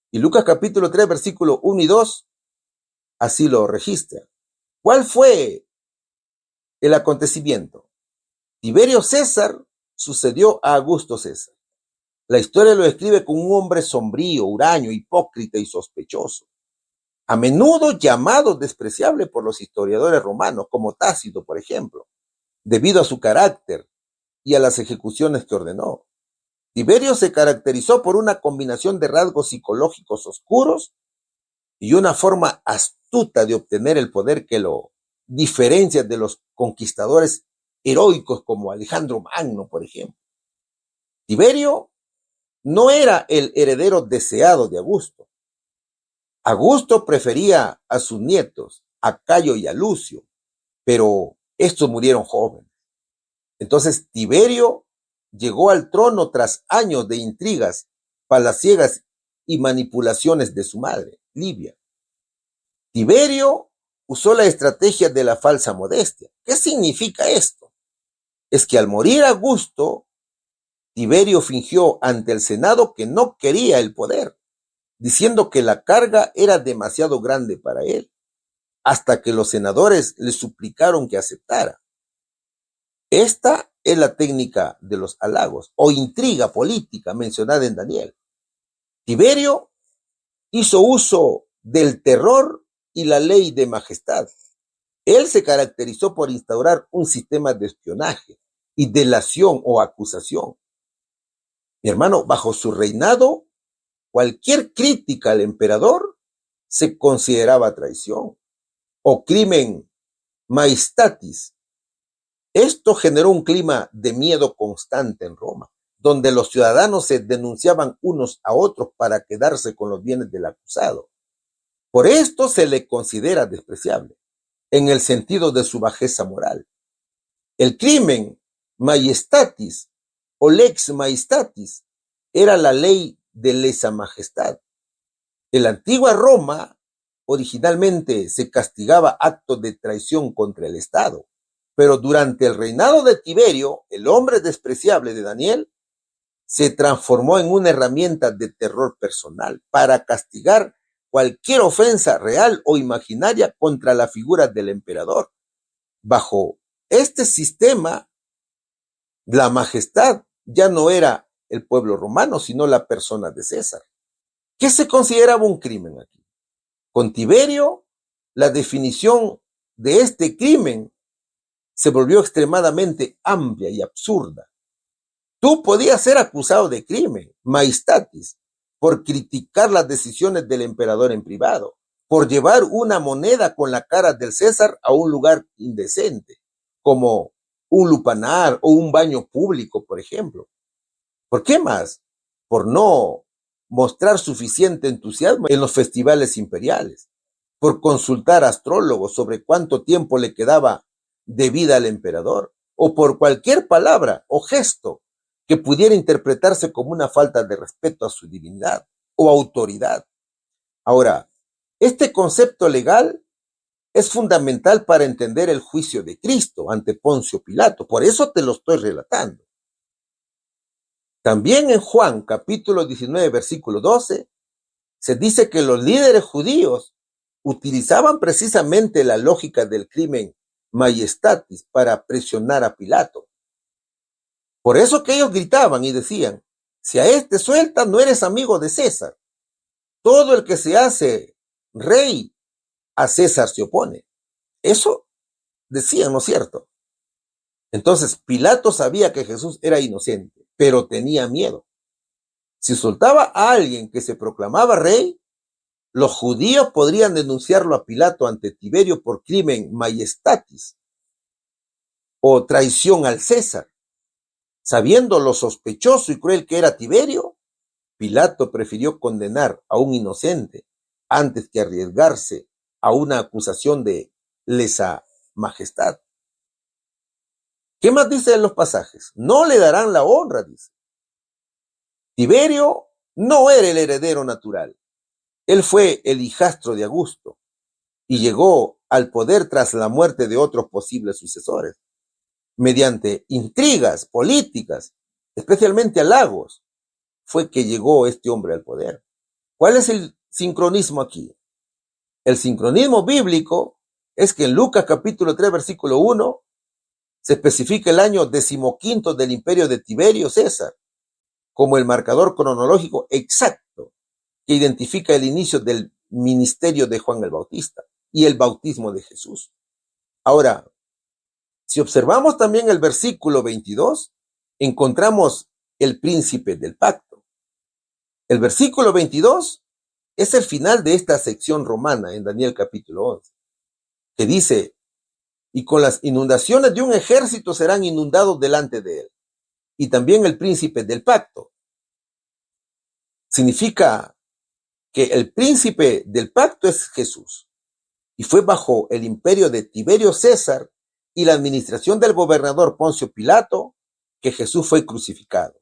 Y Lucas capítulo 3, versículo 1 y 2, así lo registra. ¿Cuál fue el acontecimiento? Tiberio César sucedió a Augusto César. La historia lo describe como un hombre sombrío, huraño, hipócrita y sospechoso, a menudo llamado despreciable por los historiadores romanos, como Tácito, por ejemplo, debido a su carácter y a las ejecuciones que ordenó. Tiberio se caracterizó por una combinación de rasgos psicológicos oscuros y una forma astuta de obtener el poder que lo diferencia de los conquistadores heroicos como Alejandro Magno, por ejemplo. Tiberio no era el heredero deseado de Augusto. Augusto prefería a sus nietos, a Cayo y a Lucio, pero estos murieron jóvenes. Entonces Tiberio llegó al trono tras años de intrigas palaciegas y manipulaciones de su madre, Livia. Tiberio usó la estrategia de la falsa modestia. ¿Qué significa esto? Es que al morir Augusto, Tiberio fingió ante el Senado que no quería el poder, diciendo que la carga era demasiado grande para él, hasta que los senadores le suplicaron que aceptara. Esta es la técnica de los halagos o intriga política mencionada en Daniel. Tiberio hizo uso del terror y la ley de majestad. Él se caracterizó por instaurar un sistema de espionaje y delación o acusación. Mi hermano, bajo su reinado, cualquier crítica al emperador se consideraba traición o crimen maestatis. Esto generó un clima de miedo constante en Roma, donde los ciudadanos se denunciaban unos a otros para quedarse con los bienes del acusado. Por esto se le considera despreciable, en el sentido de su bajeza moral. El crimen maestatis o lex maestatis era la ley de lesa majestad. En la antigua Roma, originalmente se castigaba actos de traición contra el Estado, pero durante el reinado de Tiberio, el hombre despreciable de Daniel se transformó en una herramienta de terror personal para castigar cualquier ofensa real o imaginaria contra la figura del emperador. Bajo este sistema, la majestad ya no era el pueblo romano, sino la persona de César. ¿Qué se consideraba un crimen aquí? Con Tiberio, la definición de este crimen se volvió extremadamente amplia y absurda. Tú podías ser acusado de crimen, maestatis, por criticar las decisiones del emperador en privado, por llevar una moneda con la cara del César a un lugar indecente, como un lupanar o un baño público, por ejemplo. ¿Por qué más? Por no mostrar suficiente entusiasmo en los festivales imperiales, por consultar a astrólogos sobre cuánto tiempo le quedaba de vida al emperador, o por cualquier palabra o gesto que pudiera interpretarse como una falta de respeto a su divinidad o autoridad. Ahora, este concepto legal es fundamental para entender el juicio de Cristo ante Poncio Pilato, por eso te lo estoy relatando. También en Juan capítulo 19 versículo 12 se dice que los líderes judíos utilizaban precisamente la lógica del crimen maestatis para presionar a Pilato. Por eso que ellos gritaban y decían, si a este sueltas no eres amigo de César. todo el que se hace rey a César se opone. Eso decían, ¿no es cierto? Entonces Pilato sabía que Jesús era inocente, pero tenía miedo. Si soltaba a alguien que se proclamaba rey, los judíos podrían denunciarlo a Pilato ante Tiberio por crimen majestatis o traición al César. Sabiendo lo sospechoso y cruel que era Tiberio, Pilato prefirió condenar a un inocente antes que arriesgarse a una acusación de lesa majestad. ¿Qué más dice en los pasajes? No le darán la honra, dice. Tiberio no era el heredero natural. Él fue el hijastro de Augusto y llegó al poder tras la muerte de otros posibles sucesores. Mediante intrigas políticas, especialmente halagos, fue que llegó este hombre al poder. ¿Cuál es el sincronismo aquí? El sincronismo bíblico es que en Lucas capítulo 3, versículo 1, se especifica el año 15º del imperio de Tiberio César como el marcador cronológico exacto que identifica el inicio del ministerio de Juan el Bautista y el bautismo de Jesús. Ahora, si observamos también el versículo 22, encontramos el príncipe del pacto. El versículo 22 es el final de esta sección romana en Daniel capítulo 11, que dice, y con las inundaciones de un ejército serán inundados delante de él. Y también el príncipe del pacto. Significa que el príncipe del pacto es Jesús. Y fue bajo el imperio de Tiberio César y la administración del gobernador Poncio Pilato que Jesús fue crucificado.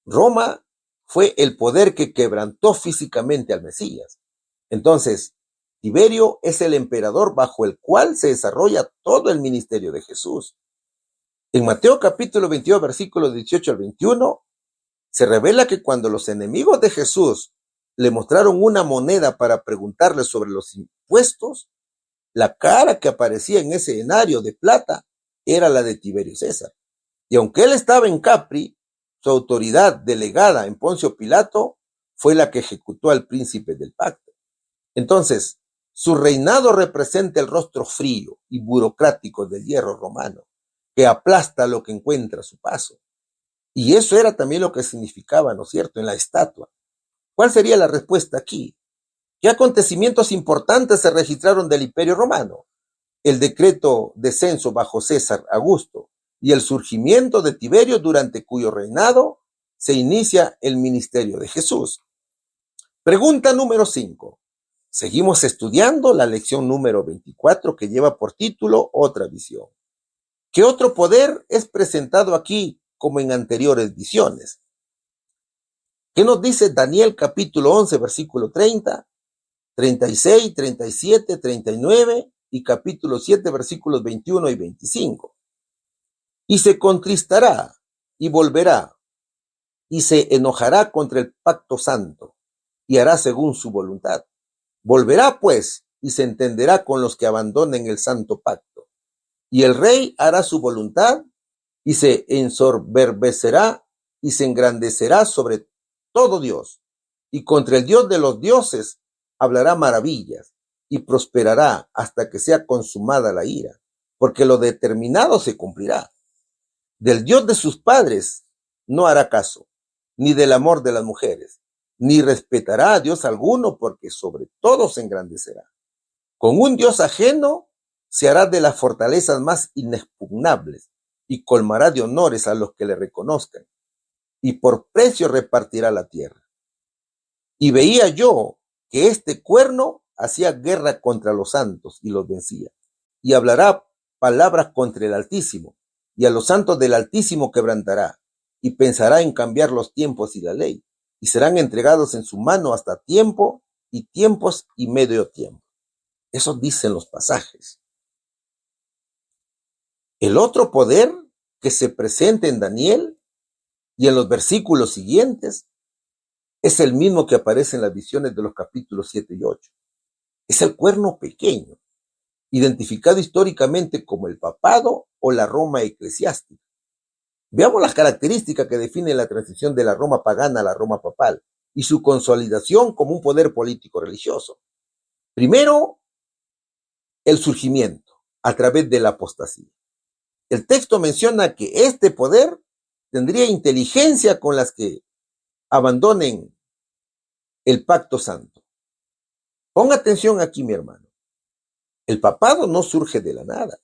Roma fue el poder que quebrantó físicamente al Mesías. Entonces, Tiberio es el emperador bajo el cual se desarrolla todo el ministerio de Jesús. En Mateo capítulo 22, versículos 18 al 21, se revela que cuando los enemigos de Jesús le mostraron una moneda para preguntarle sobre los impuestos, la cara que aparecía en ese denario de plata era la de Tiberio César. Y aunque él estaba en Capri, su autoridad delegada en Poncio Pilato fue la que ejecutó al príncipe del pacto. Entonces, su reinado representa el rostro frío y burocrático del hierro romano, que aplasta lo que encuentra a su paso. Y eso era también lo que significaba, ¿no es cierto?, en la estatua. ¿Cuál sería la respuesta aquí? ¿Qué acontecimientos importantes se registraron del Imperio Romano? El decreto de censo bajo César Augusto y el surgimiento de Tiberio, durante cuyo reinado se inicia el ministerio de Jesús. Pregunta número 5. Seguimos estudiando la lección número 24 que lleva por título Otra visión. ¿Qué otro poder es presentado aquí como en anteriores visiones? ¿Qué nos dice Daniel capítulo 11, versículo 30, 36, 37, 39 y capítulo 7, versículos 21 y 25? Y se contristará y volverá y se enojará contra el pacto santo y hará según su voluntad. Volverá pues y se entenderá con los que abandonen el santo pacto. Y el rey hará su voluntad y se ensoberbecerá y se engrandecerá sobre todo Dios. Y contra el Dios de los dioses hablará maravillas y prosperará hasta que sea consumada la ira, porque lo determinado se cumplirá. Del Dios de sus padres no hará caso, ni del amor de las mujeres, ni respetará a Dios alguno, porque sobre todo se engrandecerá. Con un Dios ajeno se hará de las fortalezas más inexpugnables y colmará de honores a los que le reconozcan, y por precio repartirá la tierra. Y veía yo que este cuerno hacía guerra contra los santos y los vencía, y hablará palabras contra el Altísimo, y a los santos del Altísimo quebrantará, y pensará en cambiar los tiempos y la ley, y serán entregados en su mano hasta tiempo y tiempos y medio tiempo. Eso dicen los pasajes. El otro poder que se presenta en Daniel y en los versículos siguientes es el mismo que aparece en las visiones de los capítulos 7 y 8. Es el cuerno pequeño, identificado históricamente como el papado o la Roma eclesiástica. Veamos las características que definen la transición de la Roma pagana a la Roma papal y su consolidación como un poder político religioso. Primero, el surgimiento a través de la apostasía. El texto menciona que este poder tendría inteligencia con las que abandonen el pacto santo. Ponga atención aquí, mi hermano. El papado no surge de la nada.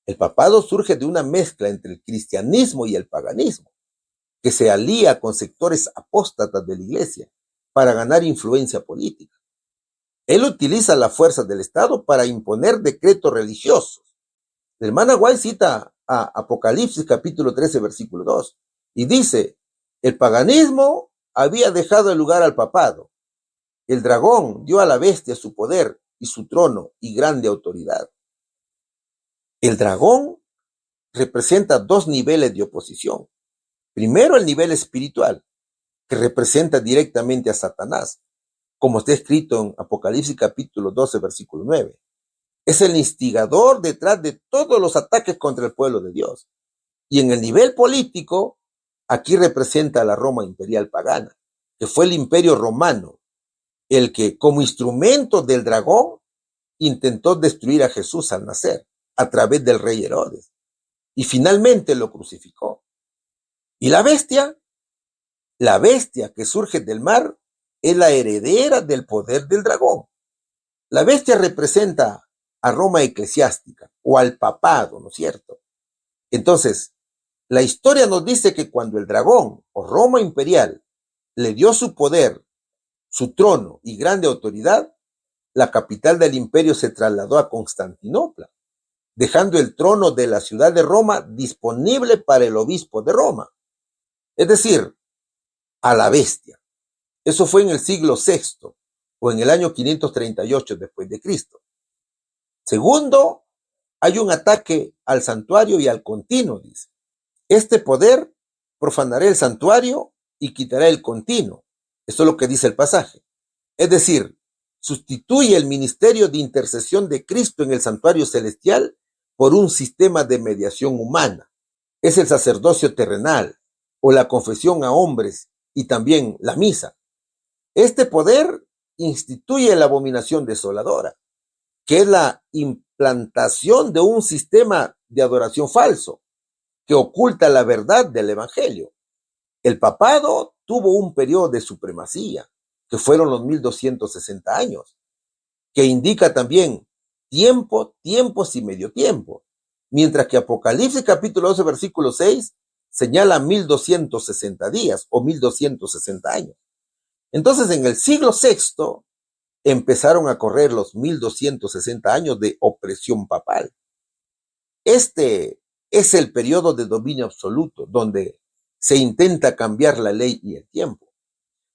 El papado surge de una mezcla entre el cristianismo y el paganismo, que se alía con sectores apóstatas de la iglesia para ganar influencia política. Él utiliza la fuerza del Estado para imponer decretos religiosos. La hermana White cita a Apocalipsis capítulo 13, versículo 2, y dice, el paganismo había dejado el lugar al papado. El dragón dio a la bestia su poder y su trono y grande autoridad. El dragón representa dos niveles de oposición. Primero, el nivel espiritual, que representa directamente a Satanás, como está escrito en Apocalipsis capítulo 12, versículo 9. Es el instigador detrás de todos los ataques contra el pueblo de Dios. Y en el nivel político, aquí representa a la Roma imperial pagana, que fue el imperio romano, el que como instrumento del dragón intentó destruir a Jesús al nacer a través del rey Herodes y finalmente lo crucificó. ¿Y la bestia? La bestia que surge del mar es la heredera del poder del dragón. La bestia representa a Roma eclesiástica o al papado, ¿no es cierto? Entonces, la historia nos dice que cuando el dragón o Roma imperial le dio su poder, su trono y grande autoridad, la capital del imperio se trasladó a Constantinopla, dejando el trono de la ciudad de Roma disponible para el obispo de Roma, es decir, a la bestia. Eso fue en el siglo VI o en el año 538 después de Cristo. Segundo, hay un ataque al santuario y al continuo, dice. Este poder profanará el santuario y quitará el continuo. Eso es lo que dice el pasaje. Es decir, sustituye el ministerio de intercesión de Cristo en el santuario celestial por un sistema de mediación humana. Es el sacerdocio terrenal o la confesión a hombres y también la misa. Este poder instituye la abominación desoladora, que es la implantación de un sistema de adoración falso que oculta la verdad del evangelio. El papado tuvo un periodo de supremacía, que fueron los 1260 años, que indica también tiempo, tiempos y medio tiempo, mientras que Apocalipsis capítulo 12, versículo 6 señala 1260 días o 1260 años. Entonces, en el siglo VI empezaron a correr los 1260 años de opresión papal. Este es el periodo de dominio absoluto, donde se intenta cambiar la ley y el tiempo.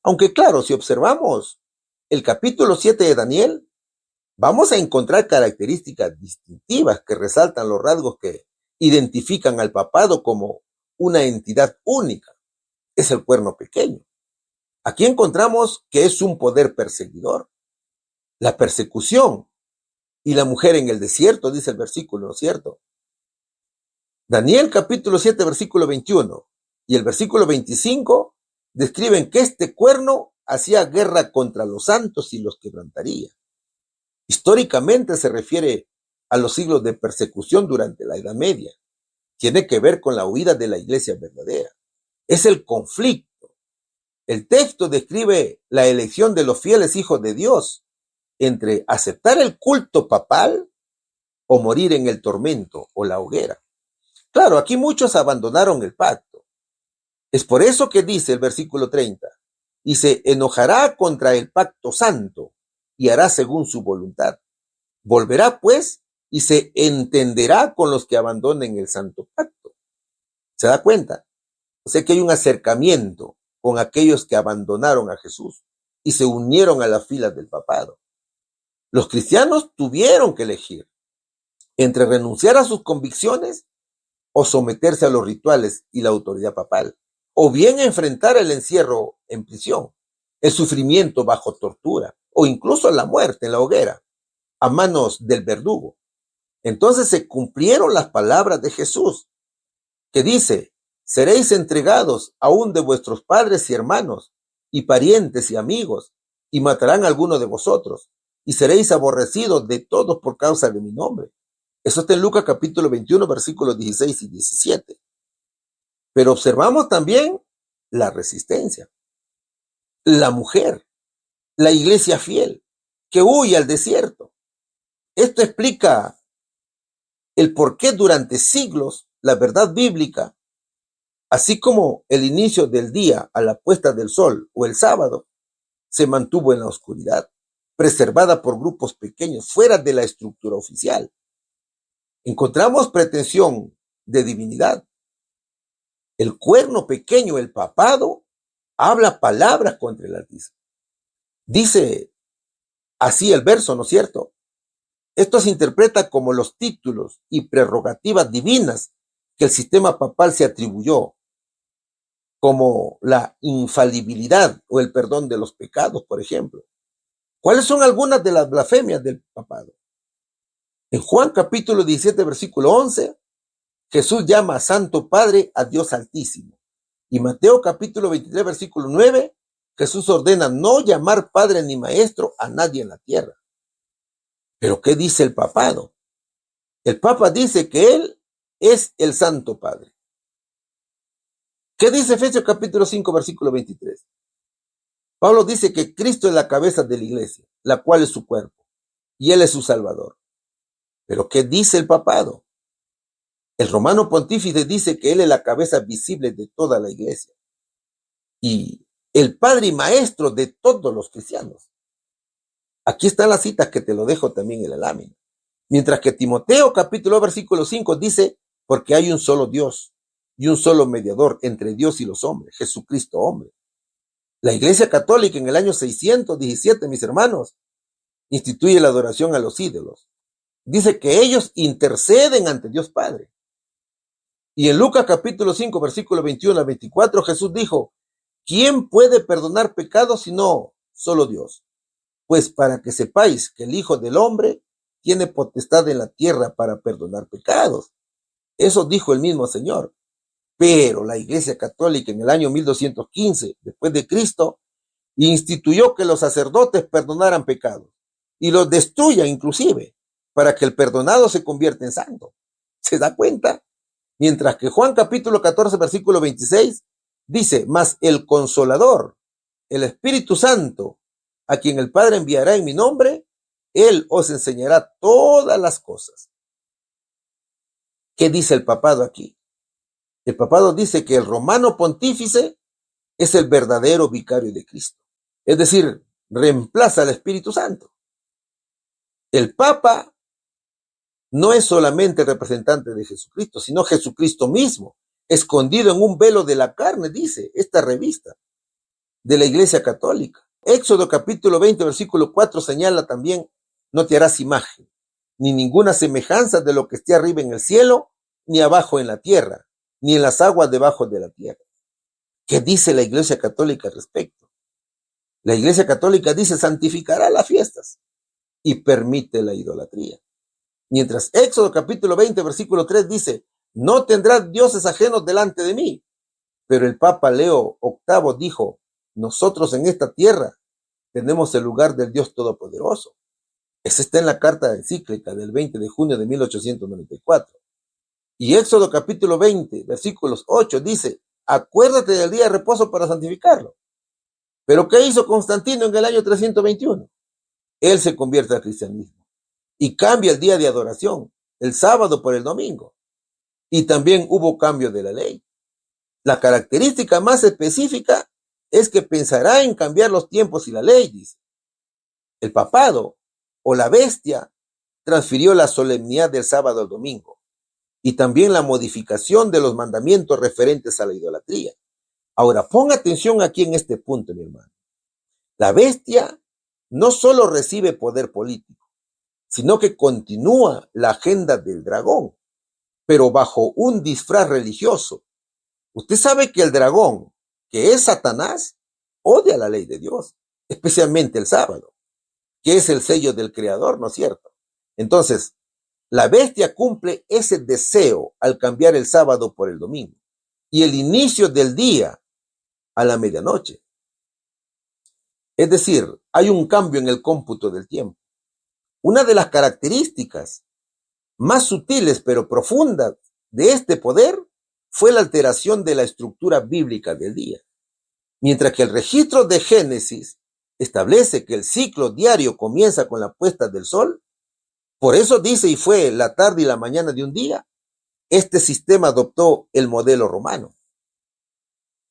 Aunque claro, si observamos el capítulo 7 de Daniel, vamos a encontrar características distintivas que resaltan los rasgos que identifican al papado como una entidad única. Es el cuerno pequeño. Aquí encontramos que es un poder perseguidor. La persecución y la mujer en el desierto, dice el versículo, ¿no es cierto? Daniel capítulo 7, versículo 21 y el versículo 25 describen que este cuerno hacía guerra contra los santos y los quebrantaría. Históricamente se refiere a los siglos de persecución durante la Edad Media. Tiene que ver con la huida de la iglesia verdadera. Es el conflicto. El texto describe la elección de los fieles hijos de Dios entre aceptar el culto papal o morir en el tormento o la hoguera. Claro, aquí muchos abandonaron el pacto. Es por eso que dice el versículo 30, y se enojará contra el pacto santo y hará según su voluntad. Volverá pues y se entenderá con los que abandonen el santo pacto. ¿Se da cuenta? O sea que hay un acercamiento con aquellos que abandonaron a Jesús y se unieron a las filas del papado. Los cristianos tuvieron que elegir entre renunciar a sus convicciones o someterse a los rituales y la autoridad papal, o bien enfrentar el encierro en prisión, el sufrimiento bajo tortura, o incluso la muerte en la hoguera, a manos del verdugo. Entonces se cumplieron las palabras de Jesús, que dice, seréis entregados aún de vuestros padres y hermanos, y parientes y amigos, y matarán a alguno de vosotros, y seréis aborrecidos de todos por causa de mi nombre. Eso está en Lucas capítulo 21, versículos 16 y 17. Pero observamos también la resistencia. La mujer, la iglesia fiel, que huye al desierto. Esto explica el por qué durante siglos la verdad bíblica, así como el inicio del día a la puesta del sol o el sábado, se mantuvo en la oscuridad, preservada por grupos pequeños fuera de la estructura oficial. Encontramos pretensión de divinidad. El cuerno pequeño, el papado, habla palabras contra el Altísimo. Dice así el verso, ¿no es cierto? Esto se interpreta como los títulos y prerrogativas divinas que el sistema papal se atribuyó, como la infalibilidad o el perdón de los pecados, por ejemplo. ¿Cuáles son algunas de las blasfemias del papado? En Juan capítulo 17, versículo 11, Jesús llama a Santo Padre a Dios Altísimo. Y Mateo capítulo 23, versículo 9, Jesús ordena no llamar Padre ni Maestro a nadie en la tierra. ¿Pero qué dice el papado? El Papa dice que Él es el Santo Padre. ¿Qué dice Efesios capítulo 5, versículo 23? Pablo dice que Cristo es la cabeza de la iglesia, la cual es su cuerpo, y Él es su Salvador. ¿Pero qué dice el papado? El romano pontífice dice que Él es la cabeza visible de toda la iglesia y el Padre y Maestro de todos los cristianos. Aquí están las citas que te lo dejo también en la lámina. Mientras que Timoteo capítulo versículo 5 dice, porque hay un solo Dios y un solo mediador entre Dios y los hombres, Jesucristo hombre. La Iglesia Católica en el año 617, mis hermanos, instituye la adoración a los ídolos. Dice que ellos interceden ante Dios Padre. Y en Lucas capítulo 5, versículo 21 al 24, Jesús dijo, ¿quién puede perdonar pecados sino solo Dios? Pues para que sepáis que el Hijo del Hombre tiene potestad en la tierra para perdonar pecados. Eso dijo el mismo Señor. Pero la Iglesia Católica en el año 1215, después de Cristo, instituyó que los sacerdotes perdonaran pecados y los destruyan inclusive para que el perdonado se convierta en santo. ¿Se da cuenta? Mientras que Juan capítulo 14, versículo 26 dice, mas el Consolador, el Espíritu Santo, a quien el Padre enviará en mi nombre, Él os enseñará todas las cosas. ¿Qué dice el papado aquí? El papado dice que el romano pontífice es el verdadero vicario de Cristo. Es decir, reemplaza al Espíritu Santo. El Papa no es solamente el representante de Jesucristo, sino Jesucristo mismo, escondido en un velo de la carne, dice esta revista de la Iglesia Católica. Éxodo capítulo 20, versículo 4 señala también, no te harás imagen, ni ninguna semejanza de lo que esté arriba en el cielo, ni abajo en la tierra, ni en las aguas debajo de la tierra. ¿Qué dice la Iglesia Católica al respecto? La Iglesia Católica dice, santificará las fiestas y permite la idolatría. Mientras Éxodo capítulo 20, versículo 3 dice, no tendrás dioses ajenos delante de mí. Pero el Papa Leo VIII dijo, nosotros en esta tierra tenemos el lugar del Dios Todopoderoso. Esa está en la carta encíclica del 20 de junio de 1894. Y Éxodo capítulo 20, versículos 8 dice, acuérdate del día de reposo para santificarlo. ¿Pero qué hizo Constantino en el año 321? Él se convierte al cristianismo y cambia el día de adoración, el sábado por el domingo. Y también hubo cambio de la ley. La característica más específica es que pensará en cambiar los tiempos y la ley, dice. El papado o la bestia transfirió la solemnidad del sábado al domingo y también la modificación de los mandamientos referentes a la idolatría. Ahora, pon atención aquí en este punto, mi hermano. La bestia no solo recibe poder político, sino que continúa la agenda del dragón, pero bajo un disfraz religioso. Usted sabe que el dragón, que es Satanás, odia la ley de Dios, especialmente el sábado, que es el sello del Creador, ¿no es cierto? Entonces, la bestia cumple ese deseo al cambiar el sábado por el domingo y el inicio del día a la medianoche. Es decir, hay un cambio en el cómputo del tiempo. Una de las características más sutiles pero profundas de este poder fue la alteración de la estructura bíblica del día. Mientras que el registro de Génesis establece que el ciclo diario comienza con la puesta del sol, por eso dice y fue la tarde y la mañana de un día, este sistema adoptó el modelo romano.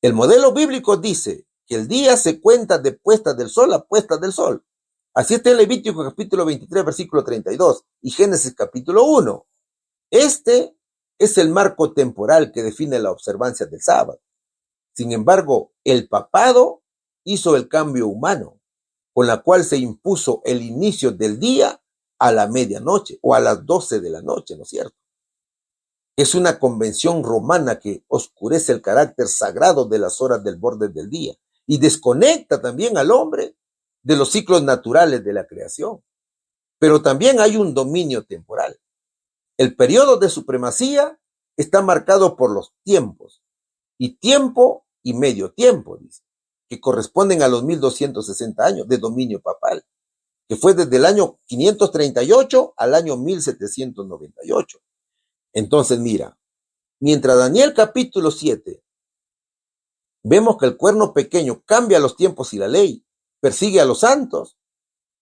El modelo bíblico dice que el día se cuenta de puesta del sol a puesta del sol. Así está en Levítico capítulo 23, versículo 32 y Génesis capítulo 1. Este es el marco temporal que define la observancia del sábado. Sin embargo, el papado hizo el cambio humano, con la cual se impuso el inicio del día a la medianoche o a las 12 de la noche, ¿no es cierto? Es una convención romana que oscurece el carácter sagrado de las horas del borde del día y desconecta también al hombre de los ciclos naturales de la creación. Pero también hay un dominio temporal. El periodo de supremacía está marcado por los tiempos, y tiempo y medio tiempo, dice, que corresponden a los 1260 años de dominio papal, que fue desde el año 538 al año 1798. Entonces, mira, mientras Daniel capítulo 7, vemos que el cuerno pequeño cambia los tiempos y la ley, persigue a los santos.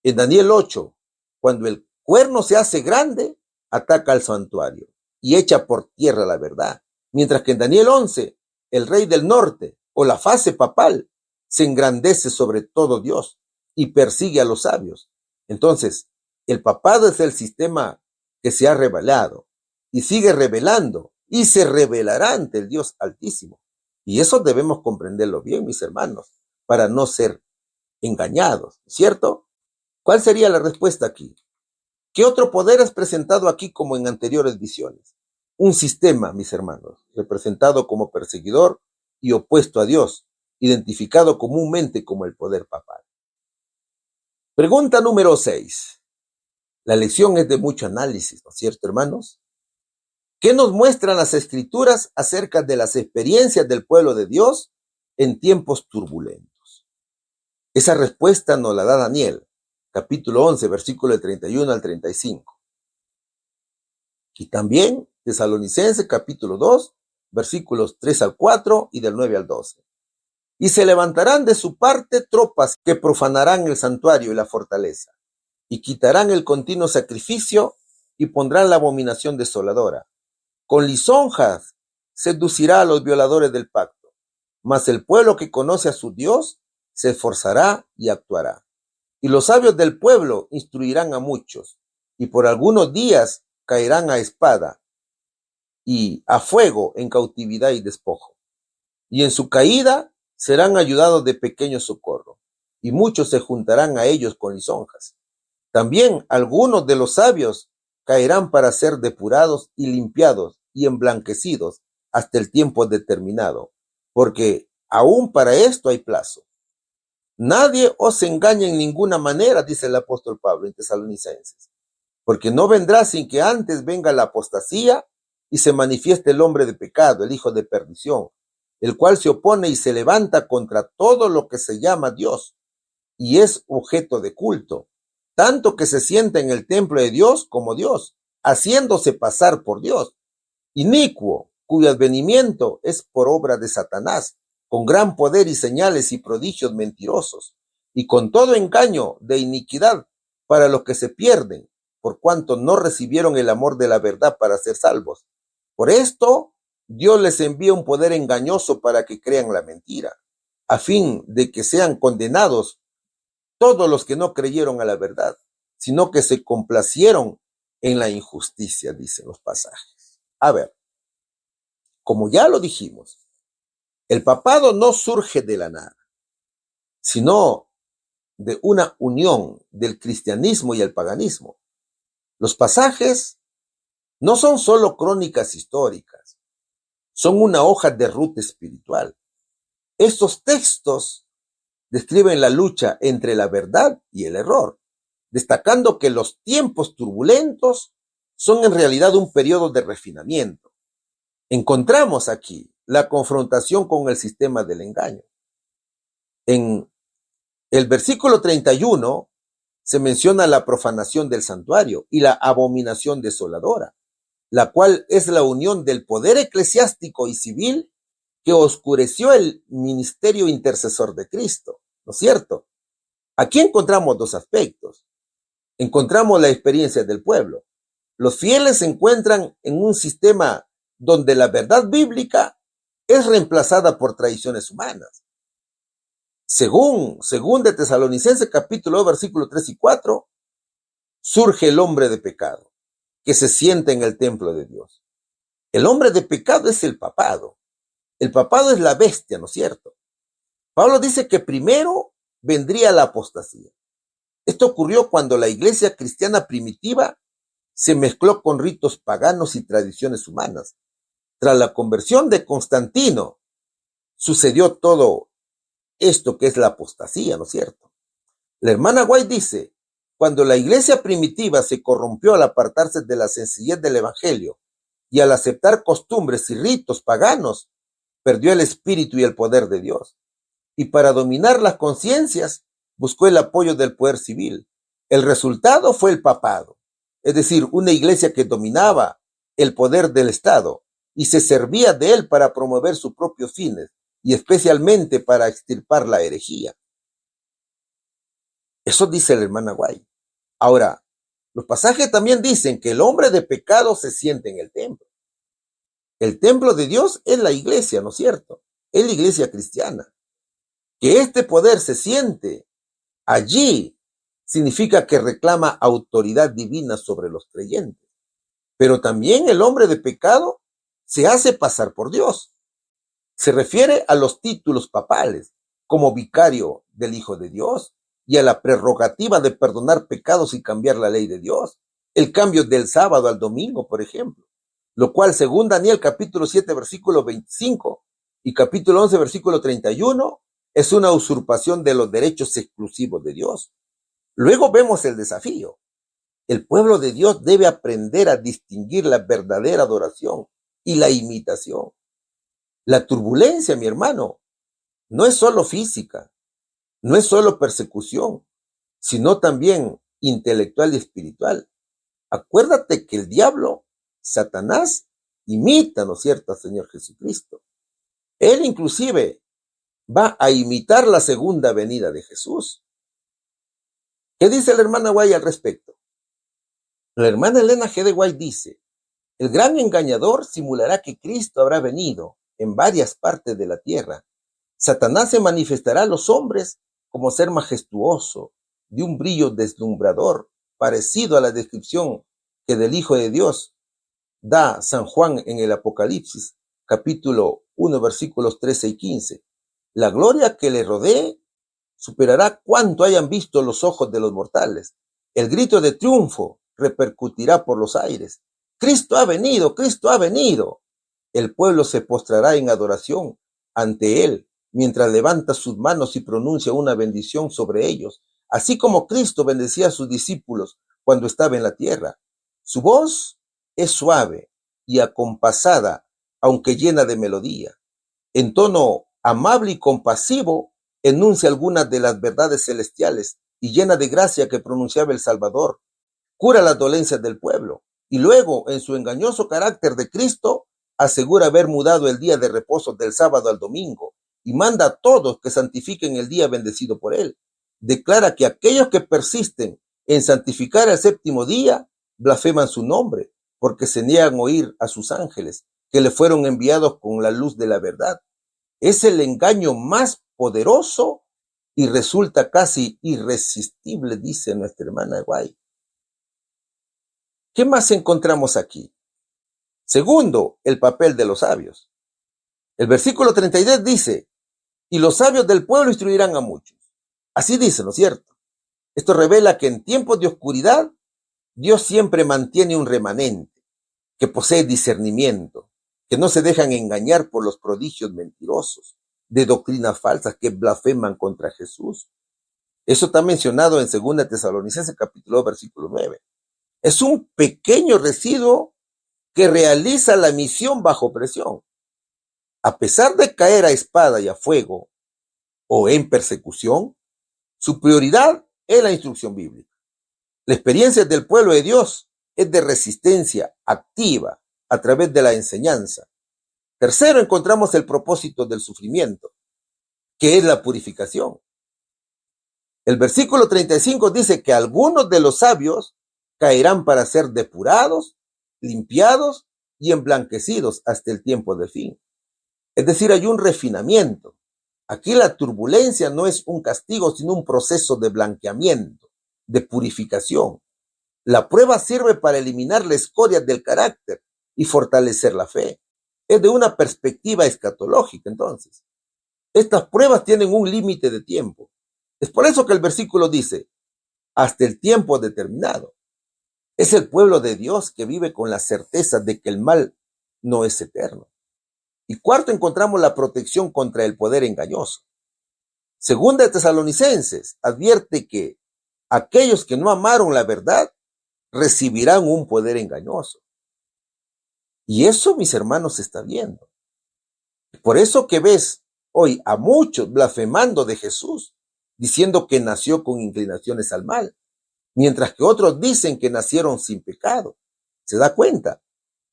En Daniel 8, cuando el cuerno se hace grande, ataca al santuario y echa por tierra la verdad. Mientras que en Daniel 11, el rey del norte o la fase papal se engrandece sobre todo Dios y persigue a los sabios. Entonces, el papado es el sistema que se ha revelado y sigue revelando y se revelará ante el Dios Altísimo. Y eso debemos comprenderlo bien, mis hermanos, para no ser engañados, ¿cierto? ¿Cuál sería la respuesta aquí? ¿Qué otro poder es presentado aquí como en anteriores visiones? Un sistema, mis hermanos, representado como perseguidor y opuesto a Dios, identificado comúnmente como el poder papal. Pregunta número 6. La lección es de mucho análisis, ¿no es cierto, hermanos? ¿Qué nos muestran las Escrituras acerca de las experiencias del pueblo de Dios en tiempos turbulentos? Esa respuesta nos la da Daniel, capítulo 11, versículo 31 al 35. Y también Tesalonicenses, capítulo 2, versículos 3 al 4 y del 9 al 12. Y se levantarán de su parte tropas que profanarán el santuario y la fortaleza, y quitarán el continuo sacrificio y pondrán la abominación desoladora. Con lisonjas seducirá a los violadores del pacto, mas el pueblo que conoce a su Dios se esforzará y actuará. Y los sabios del pueblo instruirán a muchos, y por algunos días caerán a espada y a fuego en cautividad y despojo. Y en su caída serán ayudados de pequeño socorro, y muchos se juntarán a ellos con lisonjas. También algunos de los sabios caerán para ser depurados y limpiados y emblanquecidos hasta el tiempo determinado, porque aún para esto hay plazo. Nadie os engañe en ninguna manera, dice el apóstol Pablo en Tesalonicenses, porque no vendrá sin que antes venga la apostasía y se manifieste el hombre de pecado, el hijo de perdición, el cual se opone y se levanta contra todo lo que se llama Dios y es objeto de culto, tanto que se sienta en el templo de Dios como Dios, haciéndose pasar por Dios. Inicuo, cuyo advenimiento es por obra de Satanás, con gran poder y señales y prodigios mentirosos, y con todo engaño de iniquidad para los que se pierden, por cuanto no recibieron el amor de la verdad para ser salvos. Por esto, Dios les envía un poder engañoso para que crean la mentira, a fin de que sean condenados todos los que no creyeron a la verdad, sino que se complacieron en la injusticia, dicen los pasajes. A ver, como ya lo dijimos, el papado no surge de la nada, sino de una unión del cristianismo y el paganismo. Los pasajes no son solo crónicas históricas, son una hoja de ruta espiritual. Estos textos describen la lucha entre la verdad y el error, destacando que los tiempos turbulentos son en realidad un periodo de refinamiento. Encontramos aquí la confrontación con el sistema del engaño. En El versículo 31 se menciona la profanación del santuario y la abominación desoladora, la cual es la unión del poder eclesiástico y civil que oscureció el ministerio intercesor de Cristo, ¿no es cierto? Aquí encontramos dos aspectos. Encontramos la experiencia del pueblo. Los fieles se encuentran en un sistema donde la verdad bíblica es reemplazada por tradiciones humanas. Según de Tesalonicenses capítulo 2, versículos 3 y 4, surge el hombre de pecado, que se sienta en el templo de Dios. El hombre de pecado es el papado. El papado es la bestia, ¿no es cierto? Pablo dice que primero vendría la apostasía. Esto ocurrió cuando la iglesia cristiana primitiva se mezcló con ritos paganos y tradiciones humanas. Tras la conversión de Constantino, sucedió todo esto que es la apostasía, ¿no es cierto? La hermana White dice, cuando la iglesia primitiva se corrompió al apartarse de la sencillez del evangelio y al aceptar costumbres y ritos paganos, perdió el espíritu y el poder de Dios. Y para dominar las conciencias, buscó el apoyo del poder civil. El resultado fue el papado, es decir, una iglesia que dominaba el poder del Estado y se servía de él para promover sus propios fines y especialmente para extirpar la herejía. Eso dice la hermana White. Ahora, los pasajes también dicen que el hombre de pecado se siente en el templo. El templo de Dios es la iglesia, ¿no es cierto? Es la iglesia cristiana. Que este poder se siente allí significa que reclama autoridad divina sobre los creyentes. Pero también el hombre de pecado se hace pasar por Dios. Se refiere a los títulos papales, como vicario del Hijo de Dios, y a la prerrogativa de perdonar pecados y cambiar la ley de Dios. El cambio del sábado al domingo, por ejemplo, lo cual según Daniel capítulo 7, versículo 25 y capítulo 11, versículo 31, es una usurpación de los derechos exclusivos de Dios. Luego vemos el desafío. El pueblo de Dios debe aprender a distinguir la verdadera adoración y la imitación. La turbulencia, mi hermano, no es solo física, no es solo persecución, sino también intelectual y espiritual. Acuérdate que el diablo, Satanás, imita, ¿no es cierto?, al Señor Jesucristo. Él inclusive va a imitar la segunda venida de Jesús. ¿Qué dice la hermana White al respecto? La hermana Elena G. de White dice, el gran engañador simulará que Cristo habrá venido en varias partes de la tierra. Satanás se manifestará a los hombres como ser majestuoso, de un brillo deslumbrador, parecido a la descripción que del Hijo de Dios da San Juan en el Apocalipsis, capítulo 1, versículos 13 y 15. La gloria que le rodee superará cuanto hayan visto los ojos de los mortales. El grito de triunfo repercutirá por los aires. Cristo ha venido, Cristo ha venido. El pueblo se postrará en adoración ante él, mientras levanta sus manos y pronuncia una bendición sobre ellos, así como Cristo bendecía a sus discípulos cuando estaba en la tierra. Su voz es suave y acompasada, aunque llena de melodía. En tono amable y compasivo, enuncia algunas de las verdades celestiales y llena de gracia que pronunciaba el Salvador. Cura las dolencias del pueblo y luego, en su engañoso carácter de Cristo, asegura haber mudado el día de reposo del sábado al domingo y manda a todos que santifiquen el día bendecido por él. Declara que aquellos que persisten en santificar el séptimo día blasfeman su nombre, porque se niegan a oír a sus ángeles, que le fueron enviados con la luz de la verdad. Es el engaño más poderoso y resulta casi irresistible, dice nuestra hermana White. ¿Qué más encontramos aquí? Segundo, el papel de los sabios. El versículo 32 dice, y los sabios del pueblo instruirán a muchos. Así dice, ¿no es cierto? Esto revela que en tiempos de oscuridad, Dios siempre mantiene un remanente que posee discernimiento, que no se dejan engañar por los prodigios mentirosos de doctrinas falsas que blasfeman contra Jesús. Eso está mencionado en 2 Tesalonicenses capítulo 2, versículo 9. Es un pequeño residuo que realiza la misión bajo presión. A pesar de caer a espada y a fuego o en persecución, Su prioridad es la instrucción bíblica. La experiencia del pueblo de Dios es de resistencia activa a través de la enseñanza. Tercero, encontramos el propósito del sufrimiento, que es la purificación. El versículo 35 dice que algunos de los sabios caerán para ser depurados, limpiados y emblanquecidos hasta el tiempo del fin. Es decir, hay un refinamiento. Aquí la turbulencia no es un castigo, sino un proceso de blanqueamiento, de purificación. La prueba sirve para eliminar la escoria del carácter y fortalecer la fe. Es de una perspectiva escatológica, entonces. Estas pruebas tienen un límite de tiempo. Es por eso que el versículo dice, hasta el tiempo determinado. Es el pueblo de Dios que vive con la certeza de que el mal no es eterno. Y cuarto, encontramos la protección contra el poder engañoso. Segunda de Tesalonicenses advierte que aquellos que no amaron la verdad recibirán un poder engañoso. Y eso, mis hermanos, se está viendo. Por eso que ves hoy a muchos blasfemando de Jesús, diciendo que nació con inclinaciones al mal, mientras que otros dicen que nacieron sin pecado. ¿Se da cuenta?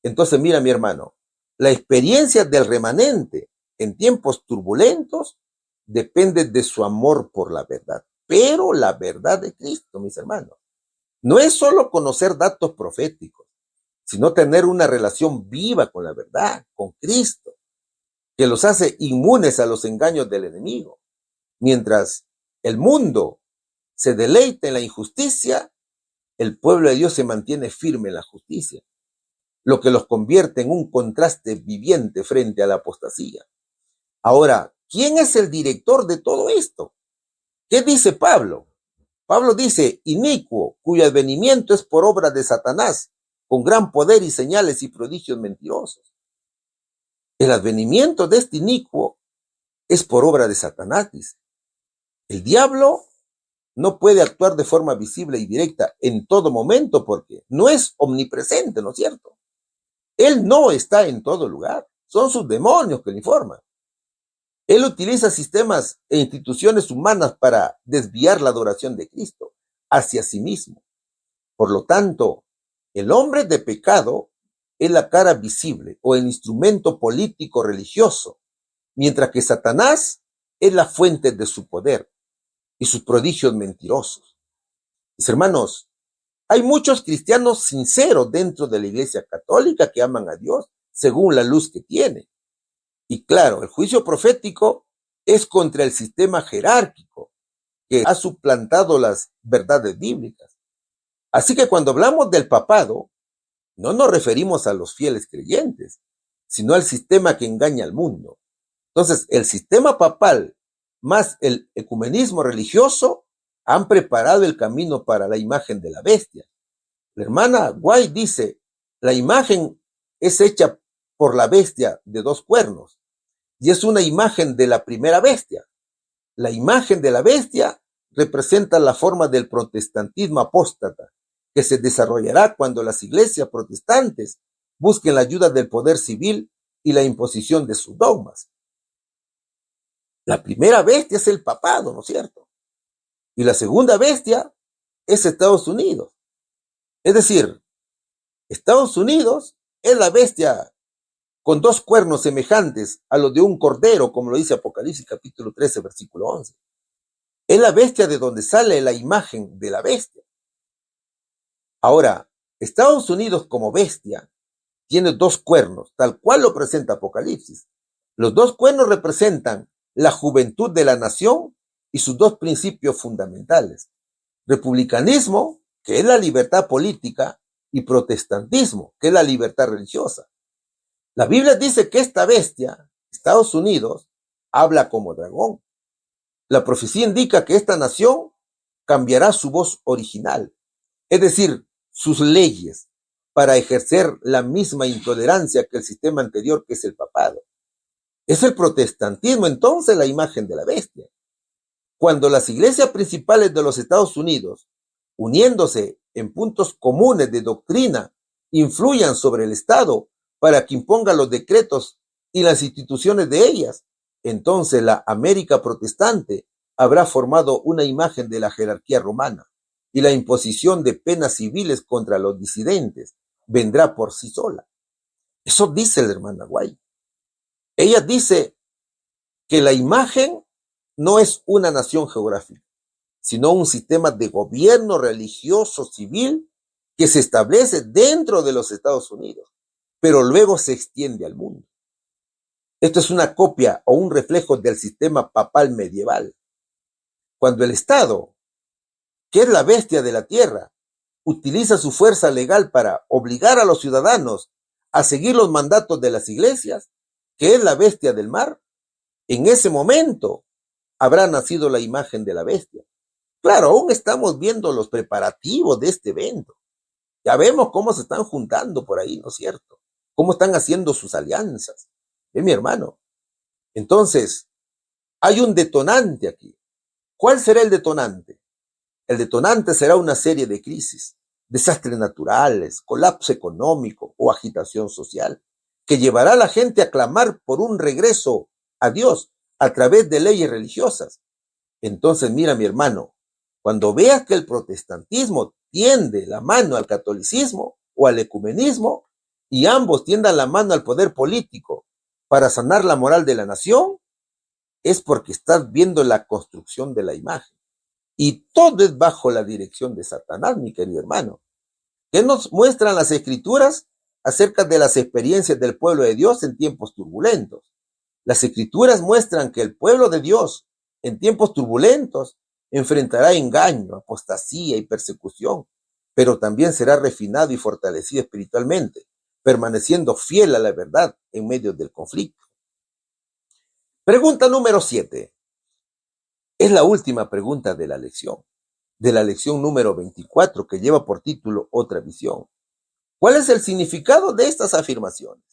Entonces, mira, mi hermano, la experiencia del remanente en tiempos turbulentos depende de su amor por la verdad. Pero la verdad de Cristo, mis hermanos, no es solo conocer datos proféticos, sino tener una relación viva con la verdad, con Cristo, que los hace inmunes a los engaños del enemigo. Mientras el mundo se deleita en la injusticia, el pueblo de Dios se mantiene firme en la justicia, lo que los convierte en un contraste viviente frente a la apostasía. Ahora, ¿quién es el director de todo esto? ¿Qué dice Pablo? Pablo dice, inicuo, cuyo advenimiento es por obra de Satanás, con gran poder y señales y prodigios mentirosos. El advenimiento de este inicuo es por obra de Satanás, dice. El diablo no puede actuar de forma visible y directa en todo momento porque no es omnipresente, ¿no es cierto? Él no está en todo lugar. Son sus demonios que le informan. Él utiliza sistemas e instituciones humanas para desviar la adoración de Cristo hacia sí mismo. Por lo tanto, el hombre de pecado es la cara visible o el instrumento político religioso, mientras que Satanás es la fuente de su poder y sus prodigios mentirosos. Mis hermanos, hay muchos cristianos sinceros dentro de la Iglesia Católica que aman a Dios según la luz que tiene. Y claro, el juicio profético es contra el sistema jerárquico que ha suplantado las verdades bíblicas. Así que cuando hablamos del papado, no nos referimos a los fieles creyentes, sino al sistema que engaña al mundo. Entonces, el sistema papal más el ecumenismo religioso han preparado el camino para la imagen de la bestia. La hermana White dice, la imagen es hecha por la bestia de 2 cuernos y es una imagen de la primera bestia. La imagen de la bestia representa la forma del protestantismo apóstata que se desarrollará cuando las iglesias protestantes busquen la ayuda del poder civil y la imposición de sus dogmas. La primera bestia es el papado, ¿no es cierto? Y la segunda bestia es Estados Unidos. Es decir, Estados Unidos es la bestia con 2 cuernos semejantes a los de un cordero, como lo dice Apocalipsis capítulo 13, versículo 11. Es la bestia de donde sale la imagen de la bestia. Ahora, Estados Unidos como bestia tiene 2 cuernos, tal cual lo presenta Apocalipsis. Los 2 cuernos representan la juventud de la nación y sus 2 principios fundamentales. Republicanismo, que es la libertad política, y protestantismo, que es la libertad religiosa. La Biblia dice que esta bestia, Estados Unidos, habla como dragón. La profecía indica que esta nación cambiará su voz original, es decir, sus leyes, para ejercer la misma intolerancia que el sistema anterior, que es el papado. Es el protestantismo entonces la imagen de la bestia. Cuando las iglesias principales de los Estados Unidos, uniéndose en puntos comunes de doctrina, influyan sobre el Estado para que imponga los decretos y las instituciones de ellas, entonces la América protestante habrá formado una imagen de la jerarquía romana y la imposición de penas civiles contra los disidentes vendrá por sí sola. Eso dice la hermana White. Ella dice que la imagen no es una nación geográfica, sino un sistema de gobierno religioso civil que se establece dentro de los Estados Unidos, pero luego se extiende al mundo. Esto es una copia o un reflejo del sistema papal medieval. Cuando el Estado, que es la bestia de la tierra, utiliza su fuerza legal para obligar a los ciudadanos a seguir los mandatos de las iglesias, que es la bestia del mar, en ese momento habrá nacido la imagen de la bestia. Claro, aún estamos viendo los preparativos de este evento. Ya vemos cómo se están juntando por ahí, ¿no es cierto? Cómo están haciendo sus alianzas. Mi hermano. Entonces, hay un detonante aquí. ¿Cuál será el detonante? El detonante será una serie de crisis, desastres naturales, colapso económico o agitación social, que llevará a la gente a clamar por un regreso a Dios a través de leyes religiosas. Entonces, mira, mi hermano, cuando veas que el protestantismo tiende la mano al catolicismo o al ecumenismo, y ambos tiendan la mano al poder político para sanar la moral de la nación, es porque estás viendo la construcción de la imagen. Y todo es bajo la dirección de Satanás, mi querido hermano. ¿Qué nos muestran las escrituras acerca de las experiencias del pueblo de Dios en tiempos turbulentos? Las escrituras muestran que el pueblo de Dios en tiempos turbulentos enfrentará engaño, apostasía y persecución, pero también será refinado y fortalecido espiritualmente, permaneciendo fiel a la verdad en medio del conflicto. Pregunta número 7. Es la última pregunta de la lección número 24, que lleva por título Otra visión. ¿Cuál es el significado de estas afirmaciones?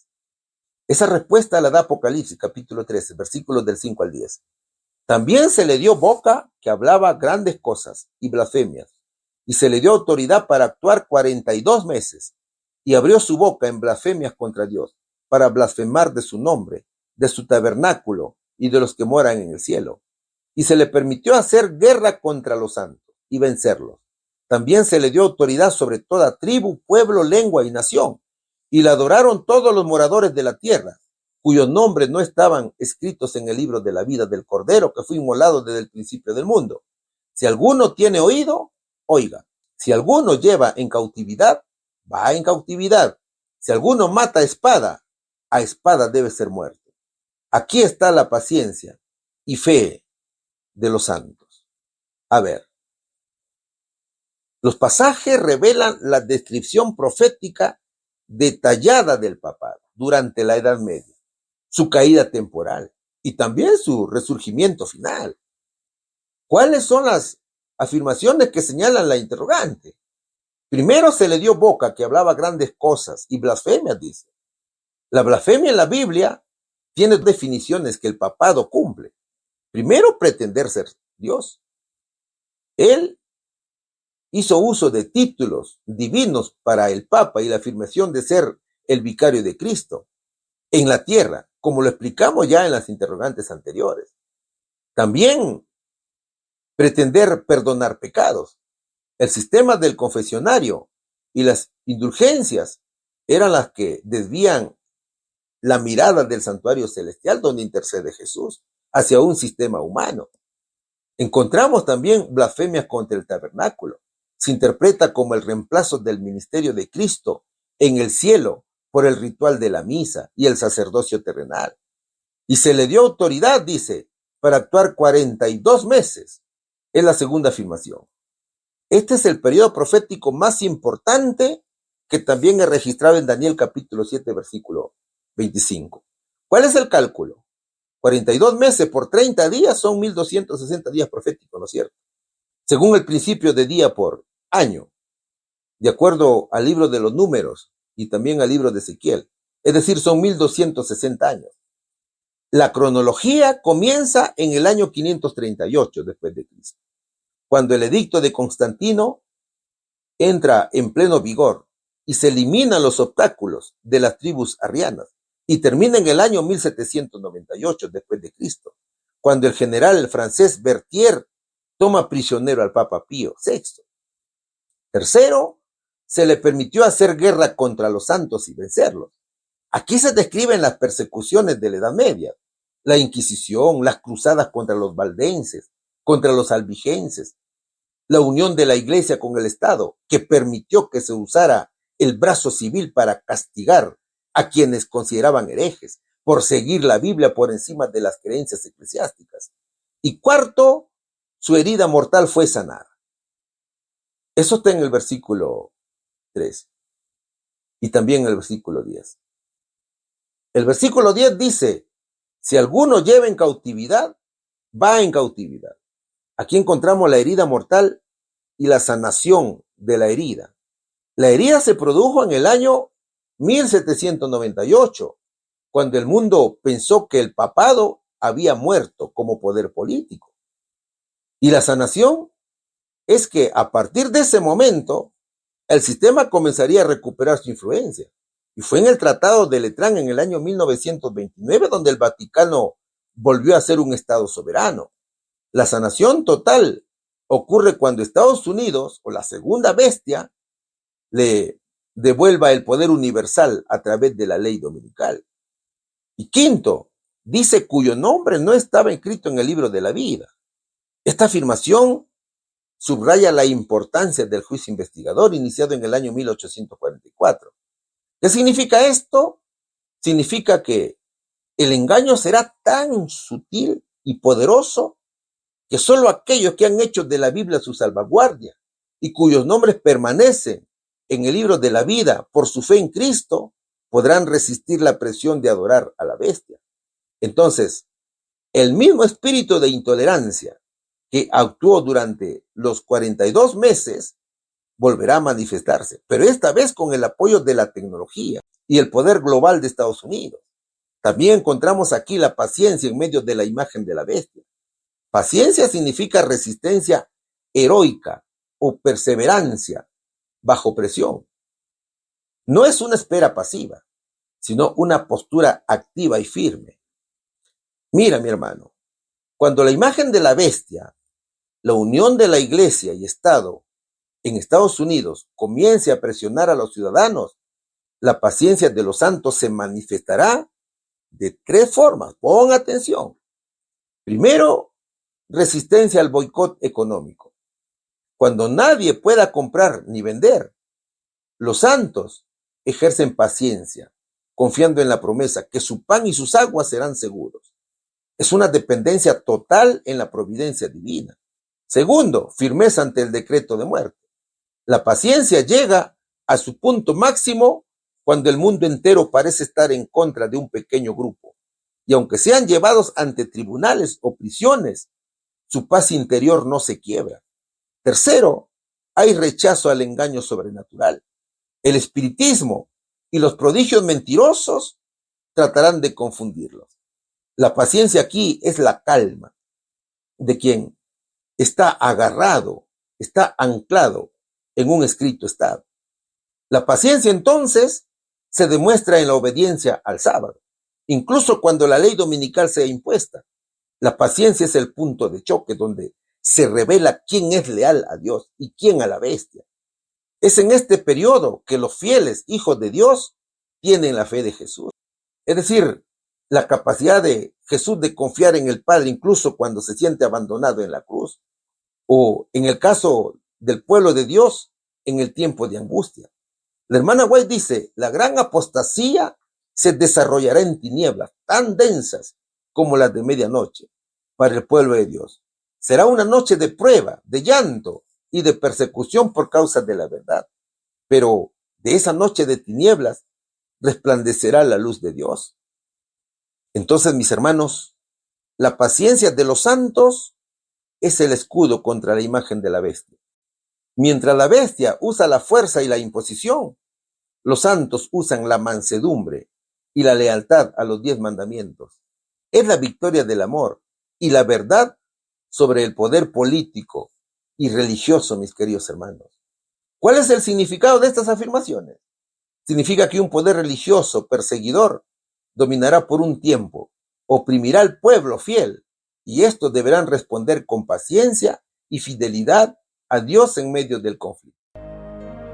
Esa respuesta la da Apocalipsis, capítulo 13, versículos del 5 al 10. También se le dio boca que hablaba grandes cosas y blasfemias, y se le dio autoridad para actuar 42 meses, y abrió su boca en blasfemias contra Dios, para blasfemar de su nombre, de su tabernáculo y de los que moran en el cielo. Y se le permitió hacer guerra contra los santos y vencerlos. También se le dio autoridad sobre toda tribu, pueblo, lengua y nación, y la adoraron todos los moradores de la tierra, cuyos nombres no estaban escritos en el libro de la vida del Cordero, que fue inmolado desde el principio del mundo. Si alguno tiene oído, oiga. Si alguno lleva en cautividad, va en cautividad. Si alguno mata a espada debe ser muerto. Aquí está la paciencia y fe de los santos. A ver, los pasajes revelan la descripción profética detallada del papado durante la Edad Media, su caída temporal y también su resurgimiento final. ¿Cuáles son las afirmaciones que señalan la interrogante? Primero, se le dio boca que hablaba grandes cosas y blasfemias, dice. La blasfemia en la Biblia tiene definiciones que el papado cumple. Primero, pretender ser Dios. Él hizo uso de títulos divinos para el Papa y la afirmación de ser el vicario de Cristo en la tierra, como lo explicamos ya en las interrogantes anteriores. También pretender perdonar pecados. El sistema del confesionario y las indulgencias eran las que desvían la mirada del santuario celestial donde intercede Jesús hacia un sistema humano. Encontramos también blasfemias contra el tabernáculo. Se interpreta como el reemplazo del ministerio de Cristo en el cielo por el ritual de la misa y el sacerdocio terrenal. Y se le dio autoridad, dice, para actuar 42 meses. Es la segunda afirmación. Este es el periodo profético más importante que también es registrado en Daniel capítulo 7, versículo 25. ¿Cuál es el cálculo? 42 meses por 30 días son 1260 días proféticos, ¿no es cierto? Según el principio de día por año, de acuerdo al libro de los números y también al libro de Ezequiel. Es decir, son 1260 años. La cronología comienza en el año 538 después de Cristo, cuando el edicto de Constantino entra en pleno vigor y se eliminan los obstáculos de las tribus arrianas y termina en el año 1798 después de Cristo, cuando el general francés Berthier toma prisionero al Papa Pío VI. Tercero, se le permitió hacer guerra contra los santos y vencerlos. Aquí se describen las persecuciones de la Edad Media, la Inquisición, las cruzadas contra los valdenses, contra los albigenses, la unión de la Iglesia con el Estado, que permitió que se usara el brazo civil para castigar a quienes consideraban herejes por seguir la Biblia por encima de las creencias eclesiásticas. Y cuarto, su herida mortal fue sanada. Eso está en el versículo 3 y también en el versículo 10. El versículo 10 dice, si alguno lleva en cautividad, va en cautividad. Aquí encontramos la herida mortal y la sanación de la herida. La herida se produjo en el año 1798, cuando el mundo pensó que el papado había muerto como poder político. Y la sanación es que a partir de ese momento, el sistema comenzaría a recuperar su influencia. Y fue en el Tratado de Letrán en el año 1929 donde el Vaticano volvió a ser un Estado soberano. La sanación total ocurre cuando Estados Unidos, o la segunda bestia, le devuelva el poder universal a través de la ley dominical. Y quinto, dice cuyo nombre no estaba escrito en el libro de la vida. Esta afirmación subraya la importancia del juicio investigador iniciado en el año 1844. ¿Qué significa esto? Significa que el engaño será tan sutil y poderoso que solo aquellos que han hecho de la Biblia su salvaguardia y cuyos nombres permanecen en el libro de la vida por su fe en Cristo podrán resistir la presión de adorar a la bestia. Entonces, el mismo espíritu de intolerancia que actuó durante los 42 meses volverá a manifestarse, pero esta vez con el apoyo de la tecnología y el poder global de Estados Unidos. También encontramos aquí la paciencia en medio de la imagen de la bestia. Paciencia significa resistencia heroica o perseverancia bajo presión. No es una espera pasiva, sino una postura activa y firme. Mira, mi hermano, cuando la imagen de la bestia, la unión de la Iglesia y Estado en Estados Unidos comience a presionar a los ciudadanos, la paciencia de los santos se manifestará de tres formas. Pon atención. Primero, resistencia al boicot económico. Cuando nadie pueda comprar ni vender, los santos ejercen paciencia, confiando en la promesa que su pan y sus aguas serán seguros. Es una dependencia total en la providencia divina. Segundo, firmeza ante el decreto de muerte. La paciencia llega a su punto máximo cuando el mundo entero parece estar en contra de un pequeño grupo. Y aunque sean llevados ante tribunales o prisiones, su paz interior no se quiebra. Tercero, hay rechazo al engaño sobrenatural. El espiritismo y los prodigios mentirosos tratarán de confundirlos. La paciencia aquí es la calma de quien está agarrado, está anclado en un escrito estado. La paciencia entonces se demuestra en la obediencia al sábado, incluso cuando la ley dominical sea impuesta. La paciencia es el punto de choque donde se revela quién es leal a Dios y quién a la bestia. Es en este periodo que los fieles hijos de Dios tienen la fe de Jesús. Es decir, la capacidad de Jesús de confiar en el Padre incluso cuando se siente abandonado en la cruz. O en el caso del pueblo de Dios en el tiempo de angustia. La hermana White dice, la gran apostasía se desarrollará en tinieblas tan densas como las de medianoche para el pueblo de Dios. Será una noche de prueba, de llanto y de persecución por causa de la verdad. Pero de esa noche de tinieblas resplandecerá la luz de Dios. Entonces, mis hermanos, la paciencia de los santos es el escudo contra la imagen de la bestia. Mientras la bestia usa la fuerza y la imposición, los santos usan la mansedumbre y la lealtad a los 10 mandamientos. Es la victoria del amor y la verdad sobre el poder político y religioso, mis queridos hermanos. ¿Cuál es el significado de estas afirmaciones? Significa que un poder religioso perseguidor dominará por un tiempo, oprimirá al pueblo fiel y estos deberán responder con paciencia y fidelidad a Dios en medio del conflicto.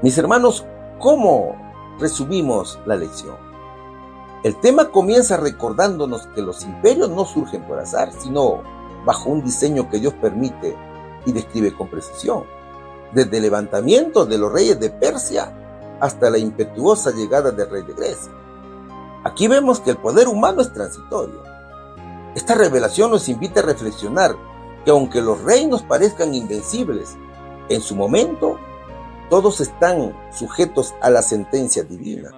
Mis hermanos, ¿cómo resumimos la lección? El tema comienza recordándonos que los imperios no surgen por azar, sino bajo un diseño que Dios permite y describe con precisión. Desde el levantamiento de los reyes de Persia hasta la impetuosa llegada del rey de Grecia. Aquí vemos que el poder humano es transitorio. Esta revelación nos invita a reflexionar que aunque los reinos parezcan invencibles, en su momento, todos están sujetos a la sentencia divina,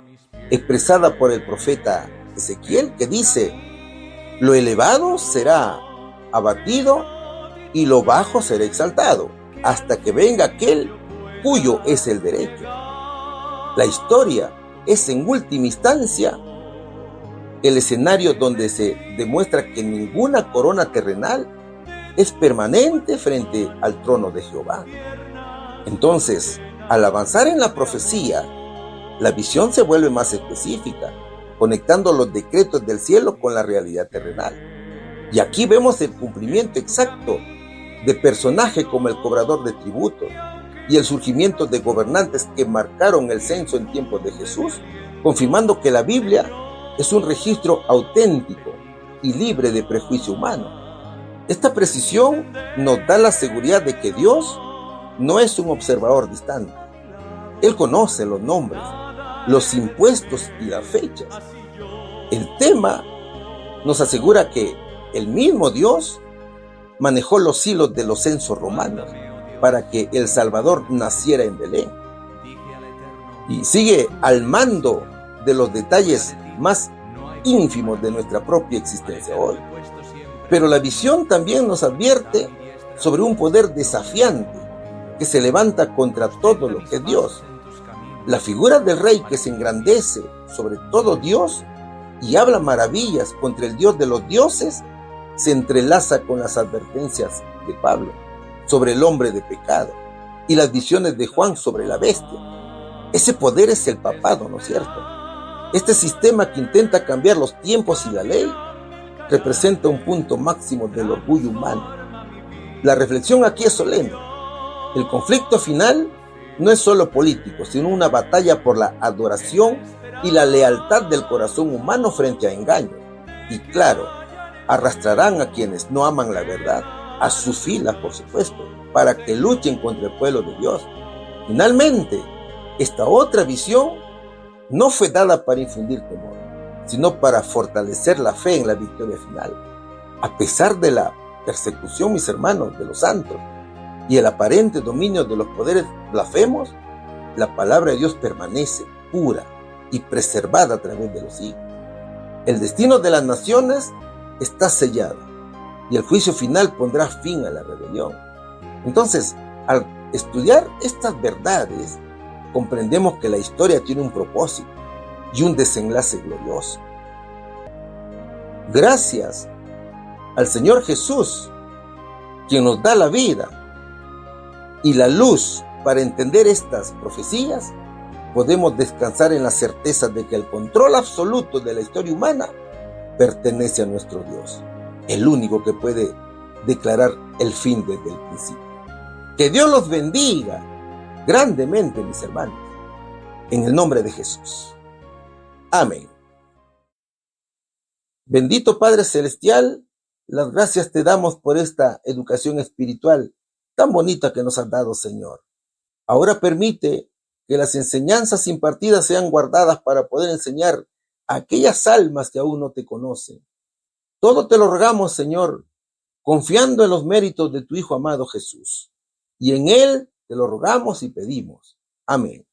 expresada por el profeta Ezequiel, que dice: lo elevado será abatido y lo bajo será exaltado, hasta que venga aquel cuyo es el derecho. La historia es en última instancia el escenario donde se demuestra que ninguna corona terrenal es permanente frente al trono de Jehová. Entonces, al avanzar en la profecía, la visión se vuelve más específica, conectando los decretos del cielo con la realidad terrenal. Y aquí vemos el cumplimiento exacto de personajes como el cobrador de tributos y el surgimiento de gobernantes que marcaron el censo en tiempos de Jesús, confirmando que la Biblia es un registro auténtico y libre de prejuicio humano. Esta precisión nos da la seguridad de que Dios no es un observador distante. Él conoce los nombres, los impuestos y las fechas. El tema nos asegura que el mismo Dios manejó los hilos de los censos romanos para que el Salvador naciera en Belén. Y sigue al mando de los detalles más ínfimos de nuestra propia existencia hoy. Pero la visión también nos advierte sobre un poder desafiante que se levanta contra todo lo que es Dios. La figura del rey que se engrandece sobre todo Dios y habla maravillas contra el Dios de los dioses se entrelaza con las advertencias de Pablo sobre el hombre de pecado y las visiones de Juan sobre la bestia. Ese poder es el papado, ¿no es cierto? Este sistema que intenta cambiar los tiempos y la ley representa un punto máximo del orgullo humano. La reflexión aquí es solemne. El conflicto final no es solo político, sino una batalla por la adoración y la lealtad del corazón humano frente a engaños. Y claro, arrastrarán a quienes no aman la verdad a sus filas, por supuesto, para que luchen contra el pueblo de Dios. Finalmente, esta otra visión no fue dada para infundir temor, sino para fortalecer la fe en la victoria final. A pesar de la persecución, mis hermanos, de los santos y el aparente dominio de los poderes blasfemos, la palabra de Dios permanece pura y preservada a través de los siglos. El destino de las naciones está sellado y el juicio final pondrá fin a la rebelión. Entonces, al estudiar estas verdades, comprendemos que la historia tiene un propósito y un desenlace glorioso. Gracias al Señor Jesús, quien nos da la vida y la luz para entender estas profecías, podemos descansar en la certeza de que el control absoluto de la historia humana pertenece a nuestro Dios, el único que puede declarar el fin desde el principio. Que Dios los bendiga grandemente, mis hermanos, en el nombre de Jesús. Amén. Bendito Padre Celestial, las gracias te damos por esta educación espiritual tan bonita que nos has dado, Señor. Ahora permite que las enseñanzas impartidas sean guardadas para poder enseñar a aquellas almas que aún no te conocen. Todo te lo rogamos, Señor, confiando en los méritos de tu Hijo amado Jesús. Y en Él te lo rogamos y pedimos. Amén.